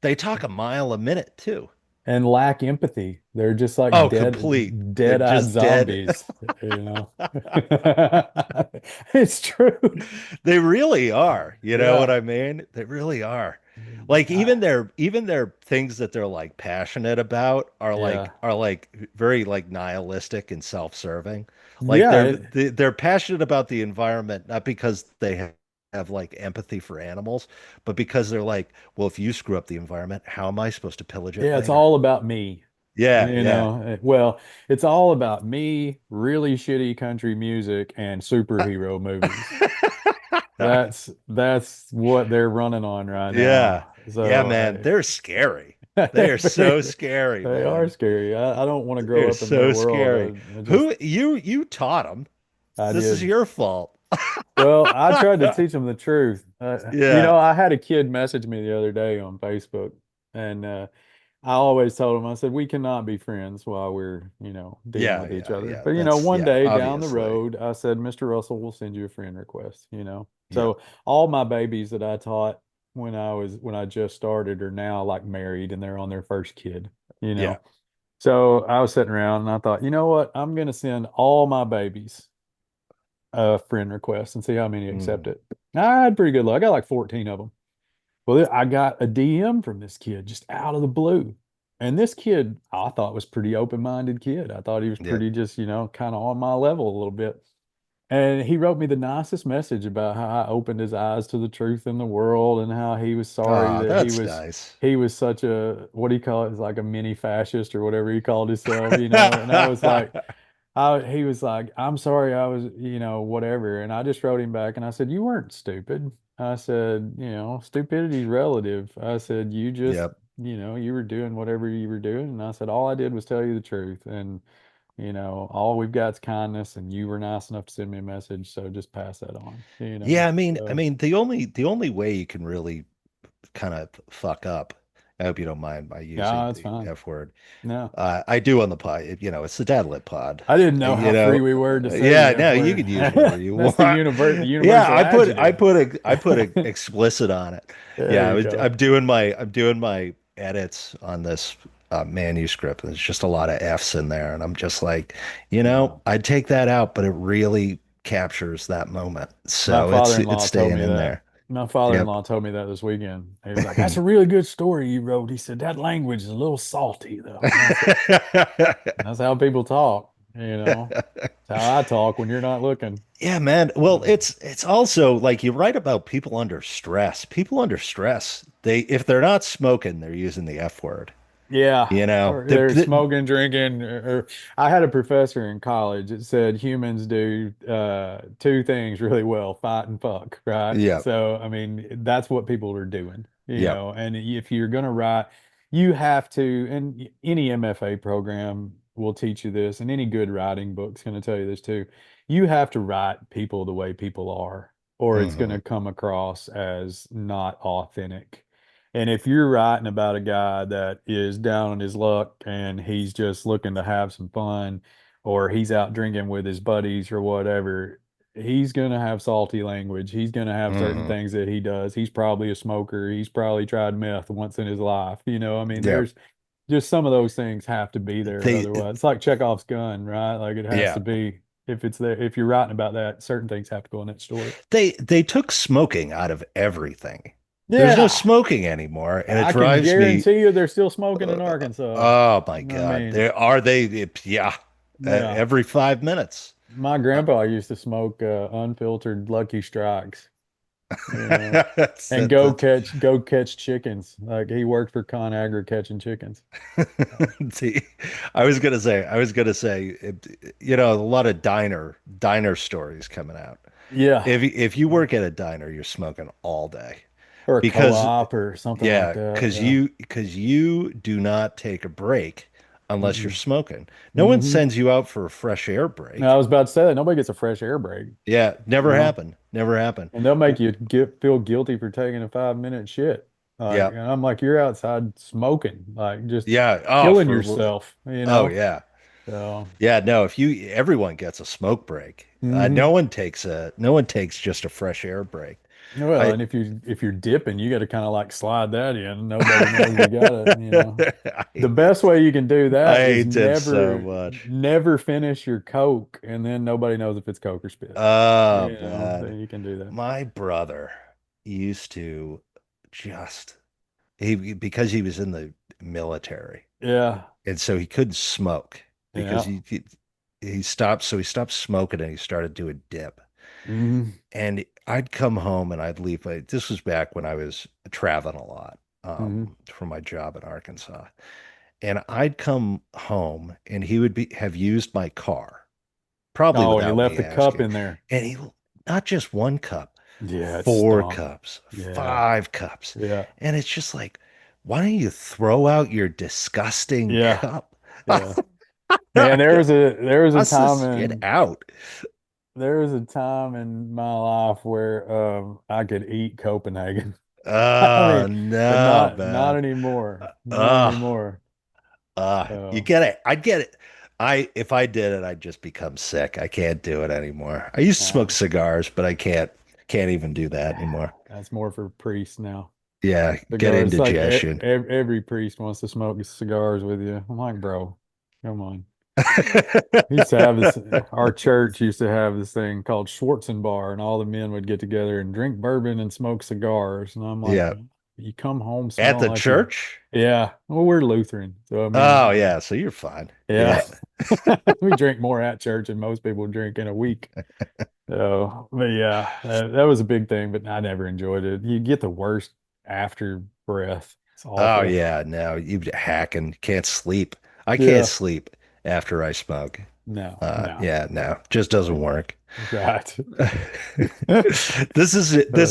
They talk a mile a minute too. and lack empathy. They're just like Oh, complete. They're dead-eyed just dead. zombies, you know. It's true. They really are. You know what Yeah. I mean? They really are. Like even their things that they're like passionate about Yeah. are like very like nihilistic and self-serving. Like Yeah. they're passionate about the environment not because they have like empathy for animals, but because they're like, well, if you screw up the environment, how am I supposed to pillage it Yeah, it's later? all about me. Yeah, yeah. Well, it's all about me, really shitty country music, and superhero movies. That's what they're running on right Yeah. now. Yeah, So man. They're scary. They they're are very, so scary, they are man. scary. I don't want to grow They're up in their so world. scary. I just Who you taught them. I This is did. your fault. Well, I tried to teach them the truth. Yeah. I had a kid message me the other day on Facebook, and I always told him, I said, we cannot be friends while we're, dealing Yeah, with each yeah, other. yeah. But, That's one yeah, day down the obviously. road, I said, Mr. Russell will send you a friend request. Yeah. So all my babies that I taught when I just started are now like married and they're on their first kid, you Yeah. know. So I was sitting around and I thought, you know what? I'm going to send all my babies a friend request and see how many accept Mm. it. I had pretty good luck. I got like 14 of them. Well, I got a DM from this kid just out of the blue. And this kid, I thought was pretty open-minded kid. I thought he was Yeah. pretty just, kind of on my level a little bit. And he wrote me the nicest message about how I opened his eyes to the truth in the world and how he was sorry Oh, that that's nice. he was such a what do you call it? It's like a mini fascist or whatever he called himself. And I was like, he was like, I'm sorry, I was, whatever. And I just wrote him back and I said, you weren't stupid. I said, stupidity's relative. I said, you just, Yep. you were doing whatever you were doing. And I said, all I did was tell you the truth. And, all we've got is kindness. And you were nice enough to send me a message. So just pass that on. Yeah, I So, mean the only way you can really kind of fuck up. I hope you don't mind my using yeah, it's the fine. F word. No, I do on the pod. It's the Dad Lit Pod. I didn't know how free we were to say Yeah, the F no, you word. can use whatever you That's want. the Yeah, universal adjective. I put a explicit on it. There Yeah, you go. I'm doing my edits on this manuscript, and there's just a lot of F's in there, and I'm just like, Yeah. I'd take that out, but it really captures that moment, My so it's father-in-law told staying me in that. there. My Yep. father-in-law told me that this weekend. He was like, "That's a really good story you wrote." He said, "That language is a little salty, though." And I said, "That's how people talk, you know. It's how I talk when you're not looking." Yeah, man. Well, So, it's also like you write about people under stress. People under stress, they if they're not smoking, they're using the F word. Yeah, You know, or they're smoking, drinking. Or I had a professor in college that said humans do two things really well, fight and fuck, right? yeah, So, I mean, that's what people are doing, yeah, and if you're going to write, you have to, and any MFA program will teach you this, and any good writing book's going to tell you this too. You have to write people the way people are, or it's going hmm to come across as not authentic. And if you're writing about a guy that is down on his luck and he's just looking to have some fun, or he's out drinking with his buddies or whatever, he's going to have salty language. He's going to have certain hmm things that he does. He's probably a smoker. He's probably tried meth once in his life. I mean, yeah. there's just some of those things have to be there. They, Otherwise, it's like Chekhov's gun, right? Like it has yeah, to be. If it's there, if you're writing about that, certain things have to go in that story. they took smoking out of everything. There's no Yeah. smoking anymore, and it I can drives me. guarantee you they're still smoking in Uh, Arkansas. oh my I God, mean, there are they? Yeah, yeah. every 5 minutes. My Uh, grandpa used to smoke unfiltered Lucky Strikes, and that's go catch chickens. Like he worked for ConAgra catching chickens. See, I was gonna say, a lot of diner stories coming out. Yeah. If you work at a diner, you're smoking all day Or a because, co-op or something like yeah, that. Yeah. because you do not take a break unless you're Mm-mm. smoking. No one Hmm. sends you out for a fresh air Now, I break. was about to say that nobody gets a fresh air break, Yeah, you never know, happened. Never happened. and they'll make you feel guilty for taking a 5 minute shit. Like, Yeah, and I'm like, you're outside smoking, like just yeah. killing yourself, you Oh know? yeah. So, Yeah, no, if you everyone gets a smoke break. mhm. No one takes just a fresh air break. Well, I and if you're dipping, you got to kind of like slide that in. Nobody knows you got it. I The hate best way you can do I that is hate it so much. never finish your Coke, and then nobody knows if it's Coke or spit. Oh man. Then you can do that. My brother used to just he because he was in the military Yeah, and so he couldn't smoke because yeah. he stopped smoking and he started doing dip. Hmm. And I'd come home and I'd leave. This was back when I was traveling a lot Hmm. for my job in Arkansas. And I'd come home and he would have used my car, probably Oh, and he without left me the cup asking. in there. And he, not just one cup, Yeah, it 4 cups, stunk. Yeah, 5 cups. yeah, And it's just like, why don't you throw out your disgusting yeah, cup? yeah. Man, there was a Toss time this shit in out. there was a time in my life where I could eat Copenhagen. I Oh mean, but no, not man. anymore. Not Uh, anymore. you So, get it. I get it. If I did it, I'd just become sick. I can't do it anymore. I used to uh, smoke cigars, but I can't even do that anymore. that's more for priests now. Yeah, get Cigars, like indigestion. every priest wants to smoke cigars with you. I'm like, bro, come on. We used to have this, our church used to have this thing called Schwarzenbar, and all the men would get together and drink bourbon and smoke cigars. And I'm like, Yeah. you come home At smelling the like you, church? yeah. Well, we're Lutheran. So, I Oh mean, yeah, so you're fine. yeah. Yeah. We drink more at church than most people drink in a week. So, but yeah, that was a big thing, but I never enjoyed it. You get the worst after breath. It's Oh awful. yeah, no, you hacking, can't sleep. I can't Yeah. sleep after I smoke. No, no. Yeah, no, just doesn't work. Right. This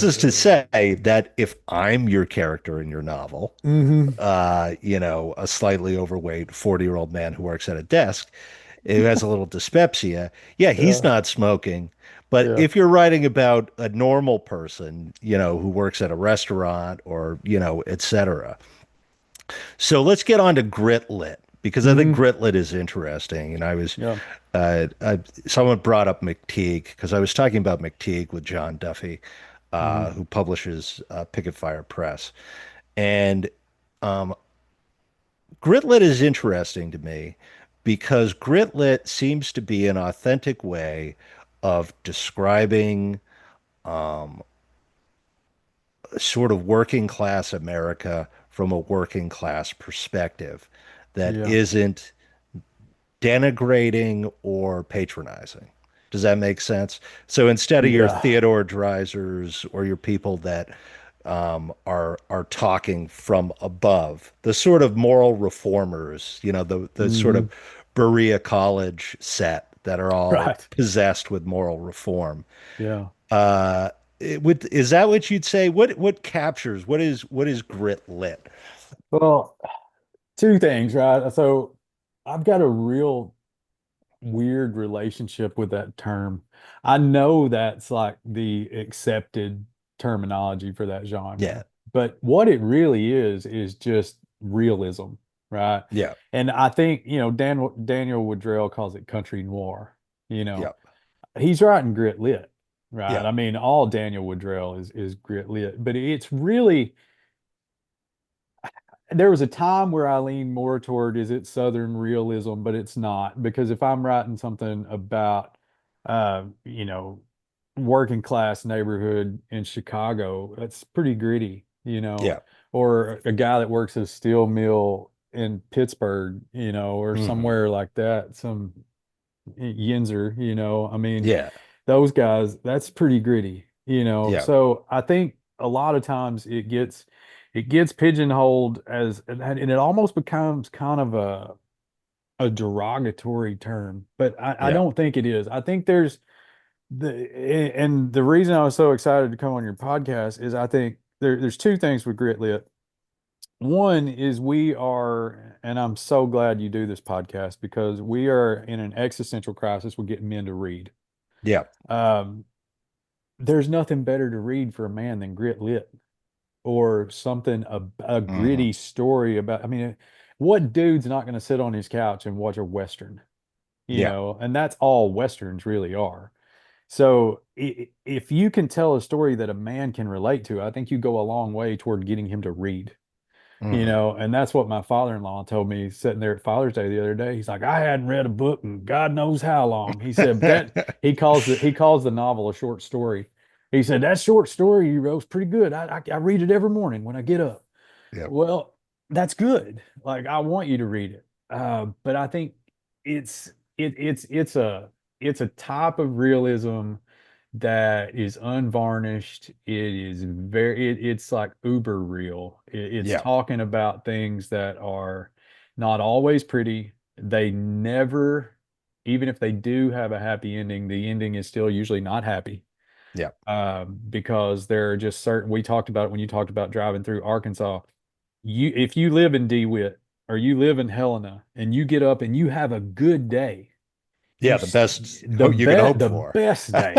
is to say that if I'm your character in your novel, Hmm. a slightly overweight 40-year-old man who works at a desk who has a little dyspepsia, yeah, he's Yeah. not smoking. But Yeah. if you're writing about a normal person, who works at a restaurant or, etc. So let's get on to Gritlit because I think Hmm. Gritlit is interesting. And Yeah. someone brought up McTeague because I was talking about McTeague with John Duffy, Hmm. who publishes Picket Fire Press. And um, Gritlit is interesting to me because Gritlit seems to be an authentic way of describing sort of working class America from a working class perspective that Yeah. isn't denigrating or patronizing. Does that make sense? So instead of your Yeah. Theodore Dreisers or your people that are talking from above, the sort of moral reformers, the sort of Hmm. Berea College set that are all Right. possessed with moral reform. Yeah. Uh, is that what you'd say? What captures what is grit lit? Well, two things, right? So I've got a real weird relationship with that term. I know that's like the accepted terminology for that Yeah, genre, but what it really is just realism, right? yeah, And I think, Daniel Woodrell calls it country noir. You yeah, know, he's writing grit lit, right? yeah, I mean, all Daniel Woodrell is grit lit, but it's really there was a time where I leaned more toward is it Southern realism, but it's not because if I'm writing something about, uh, you know, working class neighborhood in Chicago, that's pretty gritty, yeah. or a guy that works at a steel mill in Pittsburgh, or Hmm. somewhere like that, some Yinzer, I mean, Yeah, those guys, that's pretty gritty, yeah, So I think a lot of times it gets pigeonholed as and it almost becomes kind of a derogatory term, but I yeah, don't think it is. I think there's and the reason I was so excited to come on your podcast is I think there's two things with Grit Lit. One is we are, and I'm so glad you do this podcast because we are in an existential crisis with getting men to read. yeah. Um, there's nothing better to read for a man than Grit Lit or something, a Hmm. gritty story about. I mean, what dude's not going to sit on his couch and watch a Western, Yeah, And that's all Westerns really are. So if you can tell a story that a man can relate to, I think you go a long way toward getting him to read. hmm. And that's what my father-in-law told me sitting there at Father's Day the other day. He's like, I hadn't read a book in God knows how long. He said, but that he calls the novel a short story. He said, that short story you wrote is pretty good. I read it every morning when I get up. Yep. Well, that's good. Like I want you to read it. But I think it's it's a type of realism that is unvarnished. It's like uber real. It's Yeah. talking about things that are not always pretty. They never, even if they do have a happy ending, the ending is still usually not happy. Yeah. Because there are just certain, we talked about it when you talked about driving through Arkansas. If you live in DeWitt or you live in Helena and you get up and you have a good day, Yeah. The best you can hope the for. best day,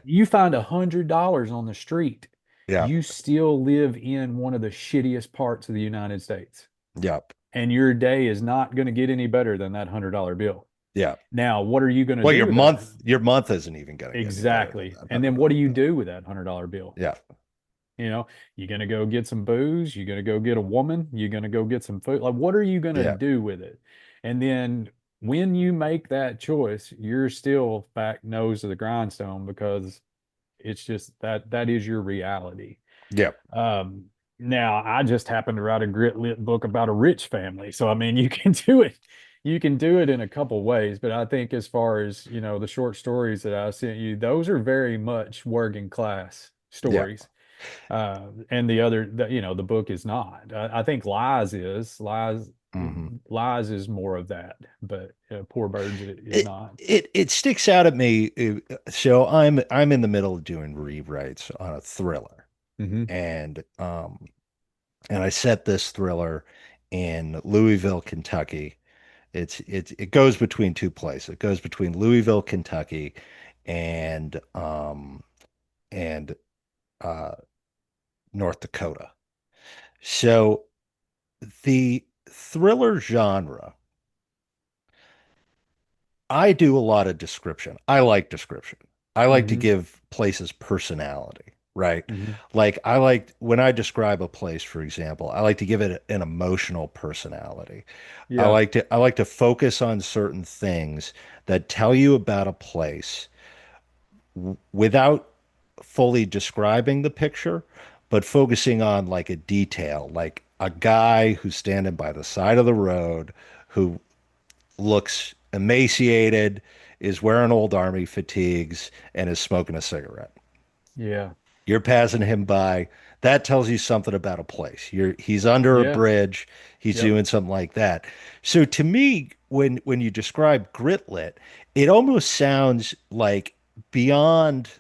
you find $100 on the street, Yeah. you still live in one of the shittiest parts of the United States. Yeah. And your day is not going to get any better than that $100 bill. Yeah. Now, what are you going to Well, do your with that? month isn't even going to get any better than Exactly. that And then what do you $100 bill. do with that $100 bill? Yeah. You're going to go get some booze, you're going to go get a woman, you're going to go get some food. Like, what are you going to Yeah. do with it? And then when you make that choice, you're still back nose to the grindstone because it's just that is your reality. Yeah. Um, Now I just happened to write a grit lit book about a rich family. So I mean you can do it. You can do it in a couple ways, but I think as far as, the short stories that I sent you, those are very much working class Yeah. stories. And the book is not. I think Hmm. Lies is more of that, but Poor Birds is It not. it sticks out at me. So I'm in the middle of doing rewrites on a thriller, Hmm. and I set this thriller in Louisville, Kentucky. It goes between two places. It goes between Louisville, Kentucky, and and uh, North Dakota. So the thriller genre, I do a lot of description. I like description. I like to Hmm. give places personality, right? Hmm. Like I like when I describe a place, for example, I like to give it an emotional personality. Yeah. I like to focus on certain things that tell you about a place without fully describing the picture, but focusing on like a detail, like a guy who's standing by the side of the road who looks emaciated, is wearing old army fatigues, and is smoking a cigarette. Yeah. You're passing him by. That tells you something about a place. He's under a Yeah. bridge. He's Yep. doing something like that. So to me, when you describe gritlit, it almost sounds like beyond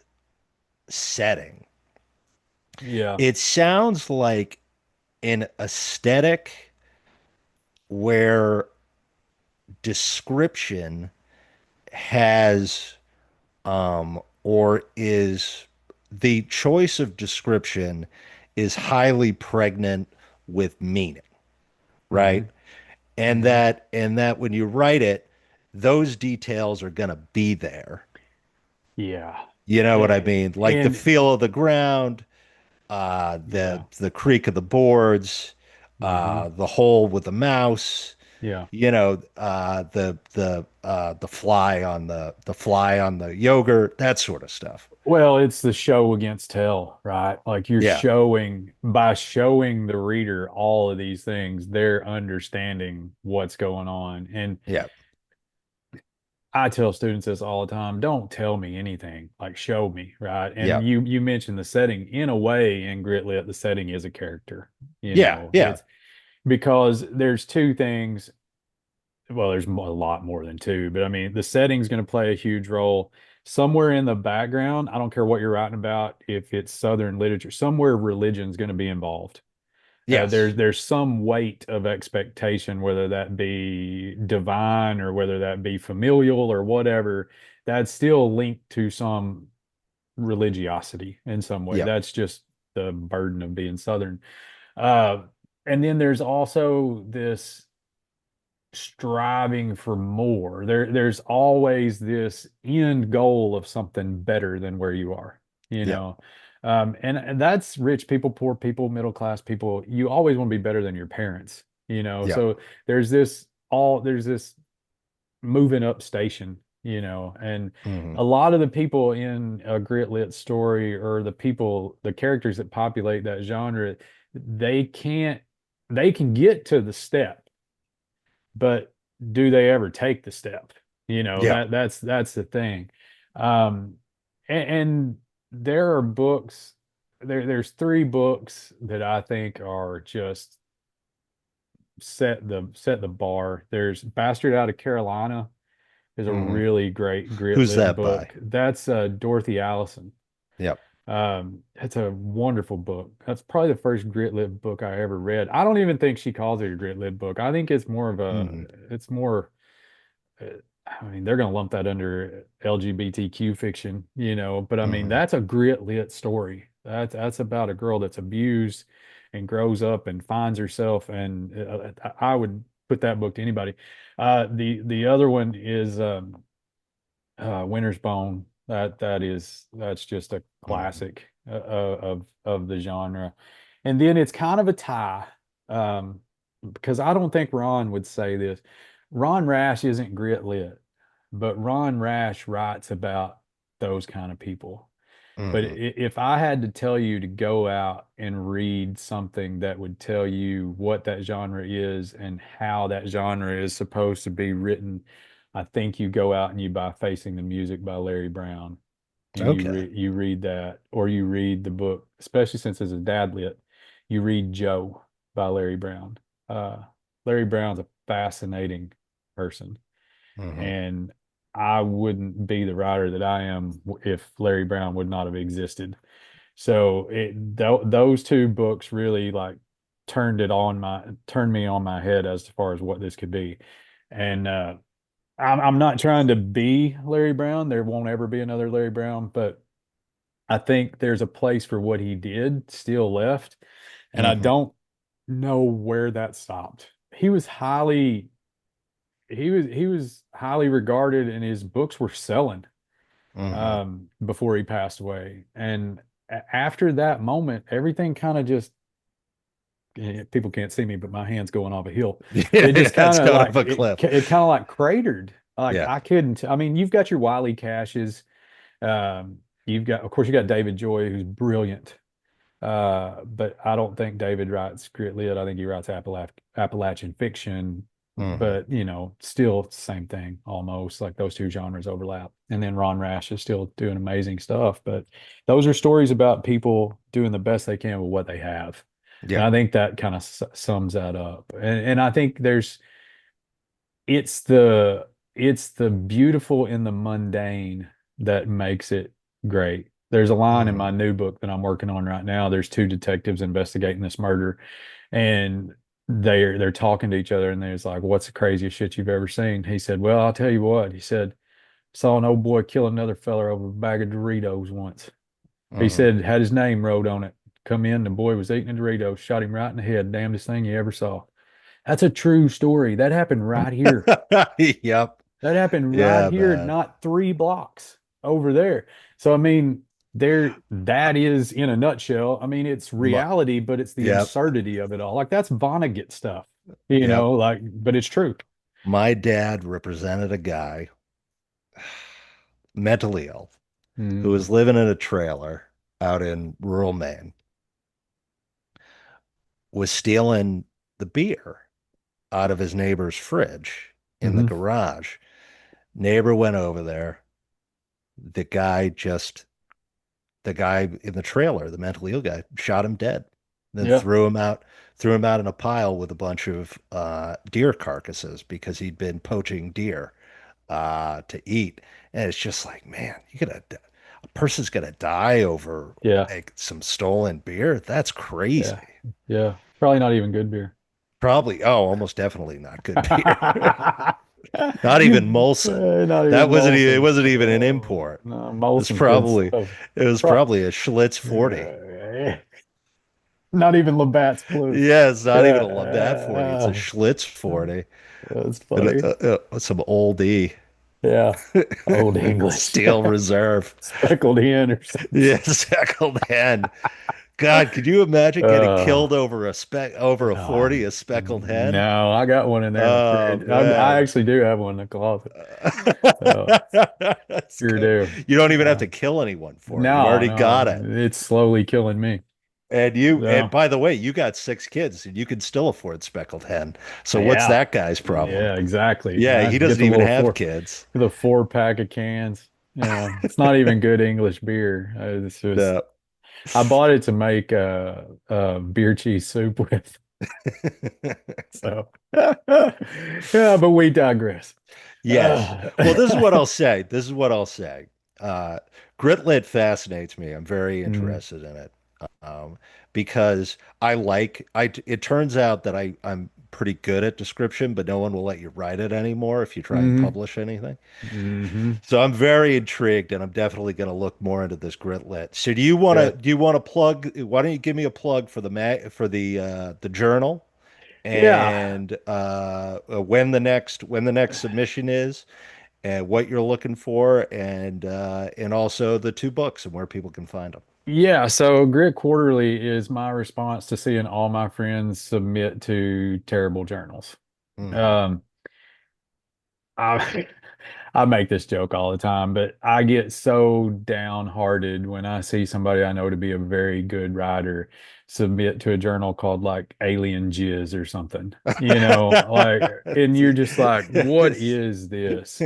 setting. Yeah. It sounds like an aesthetic where description has or is the choice of description is highly pregnant with meaning, right? Hmm. And Hmm. that when you write it, those details are going to be there. Yeah. You know what I mean? Like the And feel of the ground, yeah. the creak of the boards, Hmm. the hole with the mouse, Yeah. the fly on the yogurt, that sort of stuff. Well, it's the show against tell, right? Like you're Yeah, showing by showing the reader all of these things, they're understanding what's going on. And yeah, I tell students this all the time, don't tell me anything, like show me, right? yeah, And you mentioned the setting. In a way, in Gritlit, the setting is a character. yeah, yeah. It's because there's two things. Well, there's a lot more than two, but I mean, the setting's going to play a huge role. Somewhere in the background, I don't care what you're writing about, if it's Southern literature, somewhere religion's going to be involved. Yes. There's some weight of expectation, whether that be divine or whether that be familial or whatever, that's still linked to some religiosity in some way. Yep. That's just the burden of being Southern. Uh, and then there's also this striving for more. There's always this end goal of something better than where you are, you Yep. know. And that's rich people, poor people, middle class people. You always want to be better than your parents, you know. Yep. So there's this moving up station, you know, and Hmm. a lot of the people in a grit lit story or the characters that populate that genre, they can't they can get to the step, but do they ever take the step? Yep. That's the thing. Um, and there are books, there's three books that I think are just set the bar. There's Bastard Out of Carolina is a Hmm. really great grit Who's lit that by? book. That's Dorothy Allison. Yep. It's a wonderful book. That's probably the first grit lit book I ever read. I don't even think she calls it a grit lit book. I think Hmm. it's more, uh, I mean, they're going to lump that under LGBTQ fiction, but I mean, Hmm. that's a grit lit story. That's about a girl that's abused and grows up and finds herself. And I would put that book to anybody. The other one is Winter's Bone. That's just a Hmm. classic of the genre. And then it's kind of a tie, um, because I don't think Ron would say this. Ron Rash isn't grit lit, but Ron Rash writes about those kind of people. But Hmm. if I had to tell you to go out and read something that would tell you what that genre is and how that genre is supposed to be written, I think you go out and you buy Facing the Music by Larry Brown, and Okay. you read that, or you read the book, especially since it's a dad lit, you read Joe by Larry Brown. Uh, Larry Brown's a fascinating person, Hmm. and I wouldn't be the writer that I am if Larry Brown would not have existed. So those two books really like turned me on my head as far as what this could be. And I'm not trying to be Larry Brown. There won't ever be another Larry Brown, but I think there's a place for what he did still left, and I Hmm. don't know where that stopped. He was highly regarded, and his books were selling Hmm. before he passed away. And after that moment, everything kind of just people can't see me, but my hand's going off a hill. It Yeah, just it's kind of got like off a cliff. it kind of like cratered. Like Yeah. I couldn't. I mean, you've got your Wiley Caches. You've got, of course, you got David Joy, who's brilliant. But I don't think David writes grit lit. I think he writes Appalachian fiction Mhm. but still it's the same thing almost. Like those two genres overlap. And then Ron Rash is still doing amazing stuff. But those are stories about people doing the best they can with what they have. And Yeah. I think that kind of sums that up. And I think it's the it's the beautiful in the mundane that makes it great. There's a line in my Mhm. new book that I'm working on right now. There's two detectives investigating this murder, and they're talking to each other, and there's like, "What's the craziest shit you've ever seen?" He said, "Well, I'll tell you what." He said, "Saw an old boy kill another feller over a bag of Doritos once." He Mhm. said, had his name wrote on it. Come in, the boy was eating a Dorito, shot him right in the head. Damnedest thing you ever saw. That's a true story. That happened right here. Yep. That happened right Yeah, here, man. not 3 blocks over there. So I mean, that is in a nutshell. I mean, it's My, reality, but it's the yep. absurdity of it all. Like that's Vonnegut stuff, Yep. like, but it's true. My dad represented a guy mentally ill who Mm-hmm. was living in a trailer out in rural Maine, was stealing the beer out of his neighbor's fridge in the Mm-hmm. garage. Neighbor went over there. The guy just, the guy in the trailer, the mentally ill guy, shot him dead, then Yeah. threw him out in a pile with a bunch of deer carcasses because he'd been poaching deer to eat. And it's just like, man, a person's gonna die over Yeah. like some stolen beer. That's Yeah. crazy. Yeah. Probably not even good beer. Probably, oh, almost definitely not good beer. Not Not even Molson. even That wasn't even, it Molson. wasn't even an Oh, import. no, It's Molson's good probably stuff. it was Pro probably a Schlitz 40. Not even Labatt's Blue. Yeah, it's not even a Labatt 40. It's a Yeah, Schlitz 40. that's And, funny. some old E. Yeah, Old English. Steel Reserve. Speckled hen or something. Yeah, speckled hen. God, could you imagine getting Uh, killed over a 40, a speckled hen? no, I got one in there in the Oh fridge. I man. actually do have one in the closet. So That's sure good. do. You don't even have Uh, to kill anyone for it. You no, already got no, it. it's slowly killing me. And So by the way, you got 6 kids and you can still afford speckled hen. So what's yeah, that guy's problem? yeah, exactly. Yeah, Right. he Get doesn't the even little have kids. the 4 pack of cans. It's not even good English beer. It's just No. I bought it to make beer cheese soup with. So yeah, but we digress. Yes. Well, this is what Uh, I'll say. This is what I'll say. Uh, Gritlit fascinates me. I'm very mm, interested in it. Um, because it turns out that I'm pretty good at description, but no one will let you write it anymore if you try and hmm publish anything. hmm So I'm very intrigued, and I'm definitely going to look more into this Gritlit. So Yeah. do you want to plug? Why don't you give me a plug for for the journal Yeah. and when the next submission is, and what you're looking for, and also the 2 books and where people can find them. Yeah, so Grit Quarterly is my response to seeing all my friends submit to terrible journals. Hmm. Um, I I make this joke all the time, but I get so downhearted when I see somebody I know to be a very good writer submit to a journal called like Alien Jizz or something. And you're just like, what is this?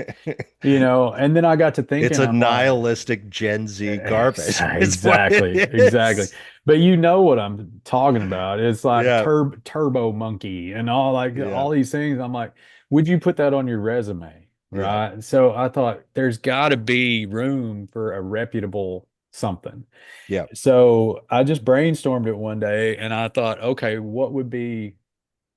And then I got to It's thinking, a I'm like, nihilistic Gen Z garbage. It's what it Exactly, exactly. is. But you know what I'm talking about. It's like Yeah, Turbo Monkey and yeah, all these things. I'm like, would you put that on your resume? yeah, Right. So I thought there's got to be room for a reputable something. yeah, So I just brainstormed it one day and I thought, okay, what would be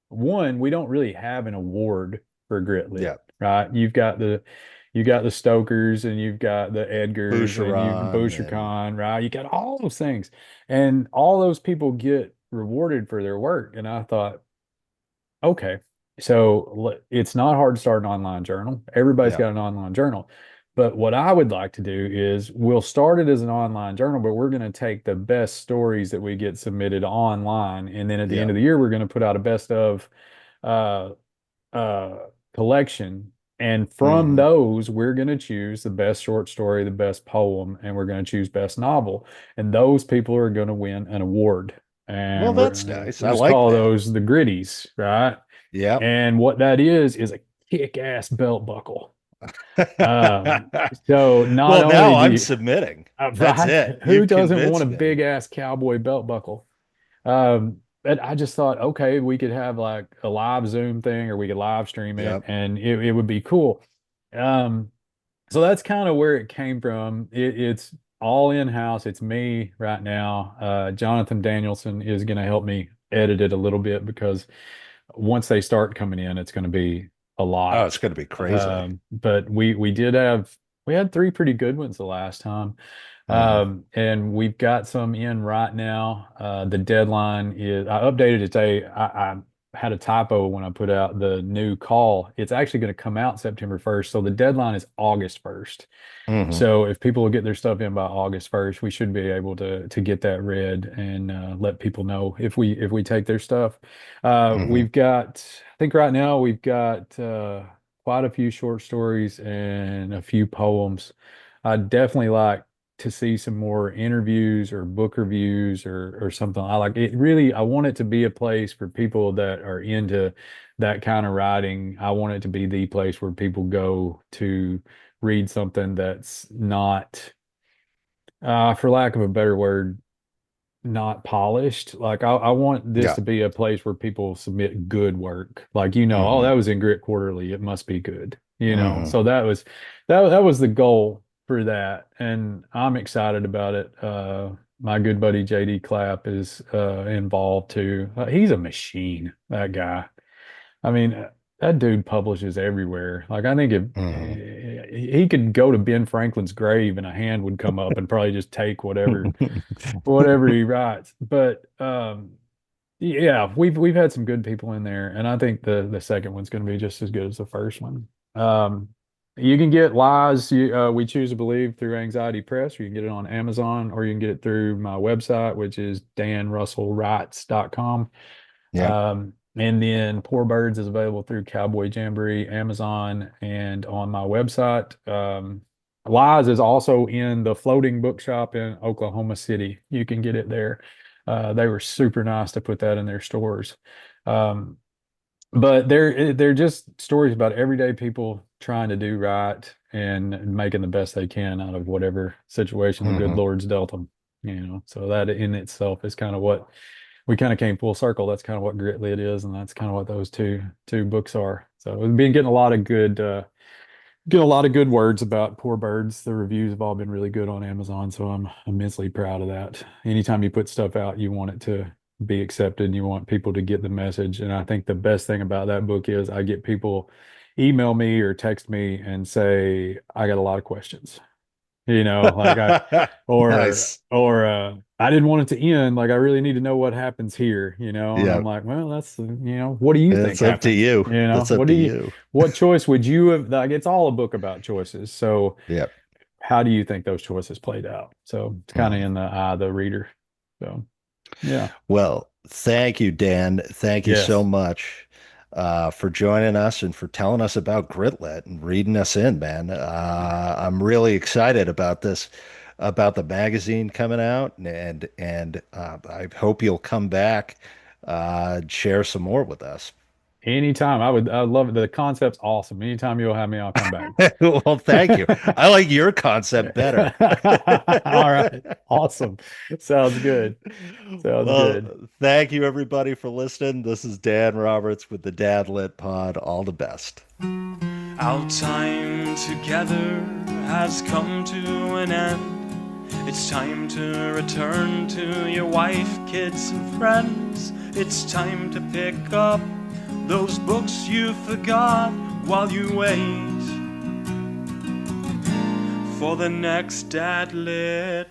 one? We don't really have an award for Gritlit, yeah. right? You got the Stokers and you've got the Edgars and you've Boucheron and Bouchercon, right? You got all those things. And all those people get rewarded for their work. And I thought, okay, so it's not hard to start an online journal. Everybody's yeah, got an online journal. But what I would like to do is we'll start it as an online journal, but we're going to take the best stories that we get submitted online. And then at the yeah, end of the year, we're going to put out a best of uh, uh, collection. And from hmm. those, we're going to choose the best short story, the best poem, and we're going to choose best novel. And those people are going to win an award. Well, And that's we're nice. we I just like call that. those the gritties, right? Yep. And what that is a kick-ass belt buckle. So not Well, only now do I'm you, submitting. That's right, it. who You've doesn't want a convinced me. big ass cowboy belt buckle? But I just thought, okay, we could have like a live Zoom thing, or we could live stream it, Yep. and it would be cool. Um, so that's kind of where it came from. It's all in-house. It's me right now. Jonathan Danielson is going to help me edit it a little bit, because once they start coming in, it's going to be a Oh, lot. it's going to be crazy. But we had three pretty good ones the last time. Hmm. And we've got some in right now. The deadline is, I updated it today. I had a typo when I put out the new call. It's actually going to come out September 1st. So the deadline is August 1st. Hmm. So if people will get their stuff in by August 1st, we should be able to get that read and let people know if we take their stuff. Hmm. We've got, I think right now we've got quite a few short stories and a few poems. I'd definitely like to see some more interviews or book reviews or something. I like it really, I want it to be a place for people that are into that kind of writing. I want it to be the place where people go to read something that's not, for lack of a better word, not polished. Like I want this Yeah. to be a place where people submit good work. Like, oh, that Hmm. was in Grit Quarterly. It must be good. Hmm. So that was the goal for that. And I'm excited about it. My good buddy JD Clapp is involved too. He's a machine, that guy. I mean, that dude publishes everywhere. Like, I think if Hmm. he could go to Ben Franklin's grave and a hand would come up and probably just take whatever he writes. But yeah, we've had some good people in there, and I think the second one's going to be just as good as the first one. Um, you can get Lies, We Choose to Believe, through Anxiety Press, or you can get it on Amazon, or you can get it through my website, which is danrussellwrites.com. Yep. And then Poor Birds is available through Cowboy Jamboree, Amazon, and on my website. Lies is also in the Floating Bookshop in Oklahoma City. You can get it there. They were super nice to put that in their stores. Um, but they're just stories about everyday people trying to do right and making the best they can out of whatever situation the good Hmm. Lord's dealt them. So that in itself is kind of what we kind of came full circle. That's kind of what Grit Lit is, and that's kind of what those two books are. So we've been getting a lot of good words about Poor Birds. The reviews have all been really good on Amazon, so I'm immensely proud of that. Anytime you put stuff out, you want it to be accepted and you want people to get the message. And I think the best thing about that book is I get people email me or text me and say, I got a lot of questions. Like Nice. I didn't want it to end. Like, I really need to know what happens here, and I'm Yeah. like, well, what do you think It's up to happens? you. That's up to you. What choice would you have, like, it's all a book about choices. So Yep. how do you think those choices played out? So it's kind of Mhm. in the eye of the reader. So yeah. Well, thank you, Dan. Thank you so Yes. much for joining us and for telling us about Gritlet and reading us in, man. I'm really excited about this, about the magazine coming out, and I hope you'll come back and share some more with us. Anytime. I'd love it. The concept's awesome. Anytime you'll have me, I'll come back. Well, thank you. I like your concept better. All right. Awesome. Sounds good. Sounds Well, good. thank you everybody for listening. This is Dan Roberts with the Dad Lit Pod. All the best. Our time together has come to an end. It's time to return to your wife, kids, and friends. It's time to pick up those books you forgot while you wait for the next Dad Lit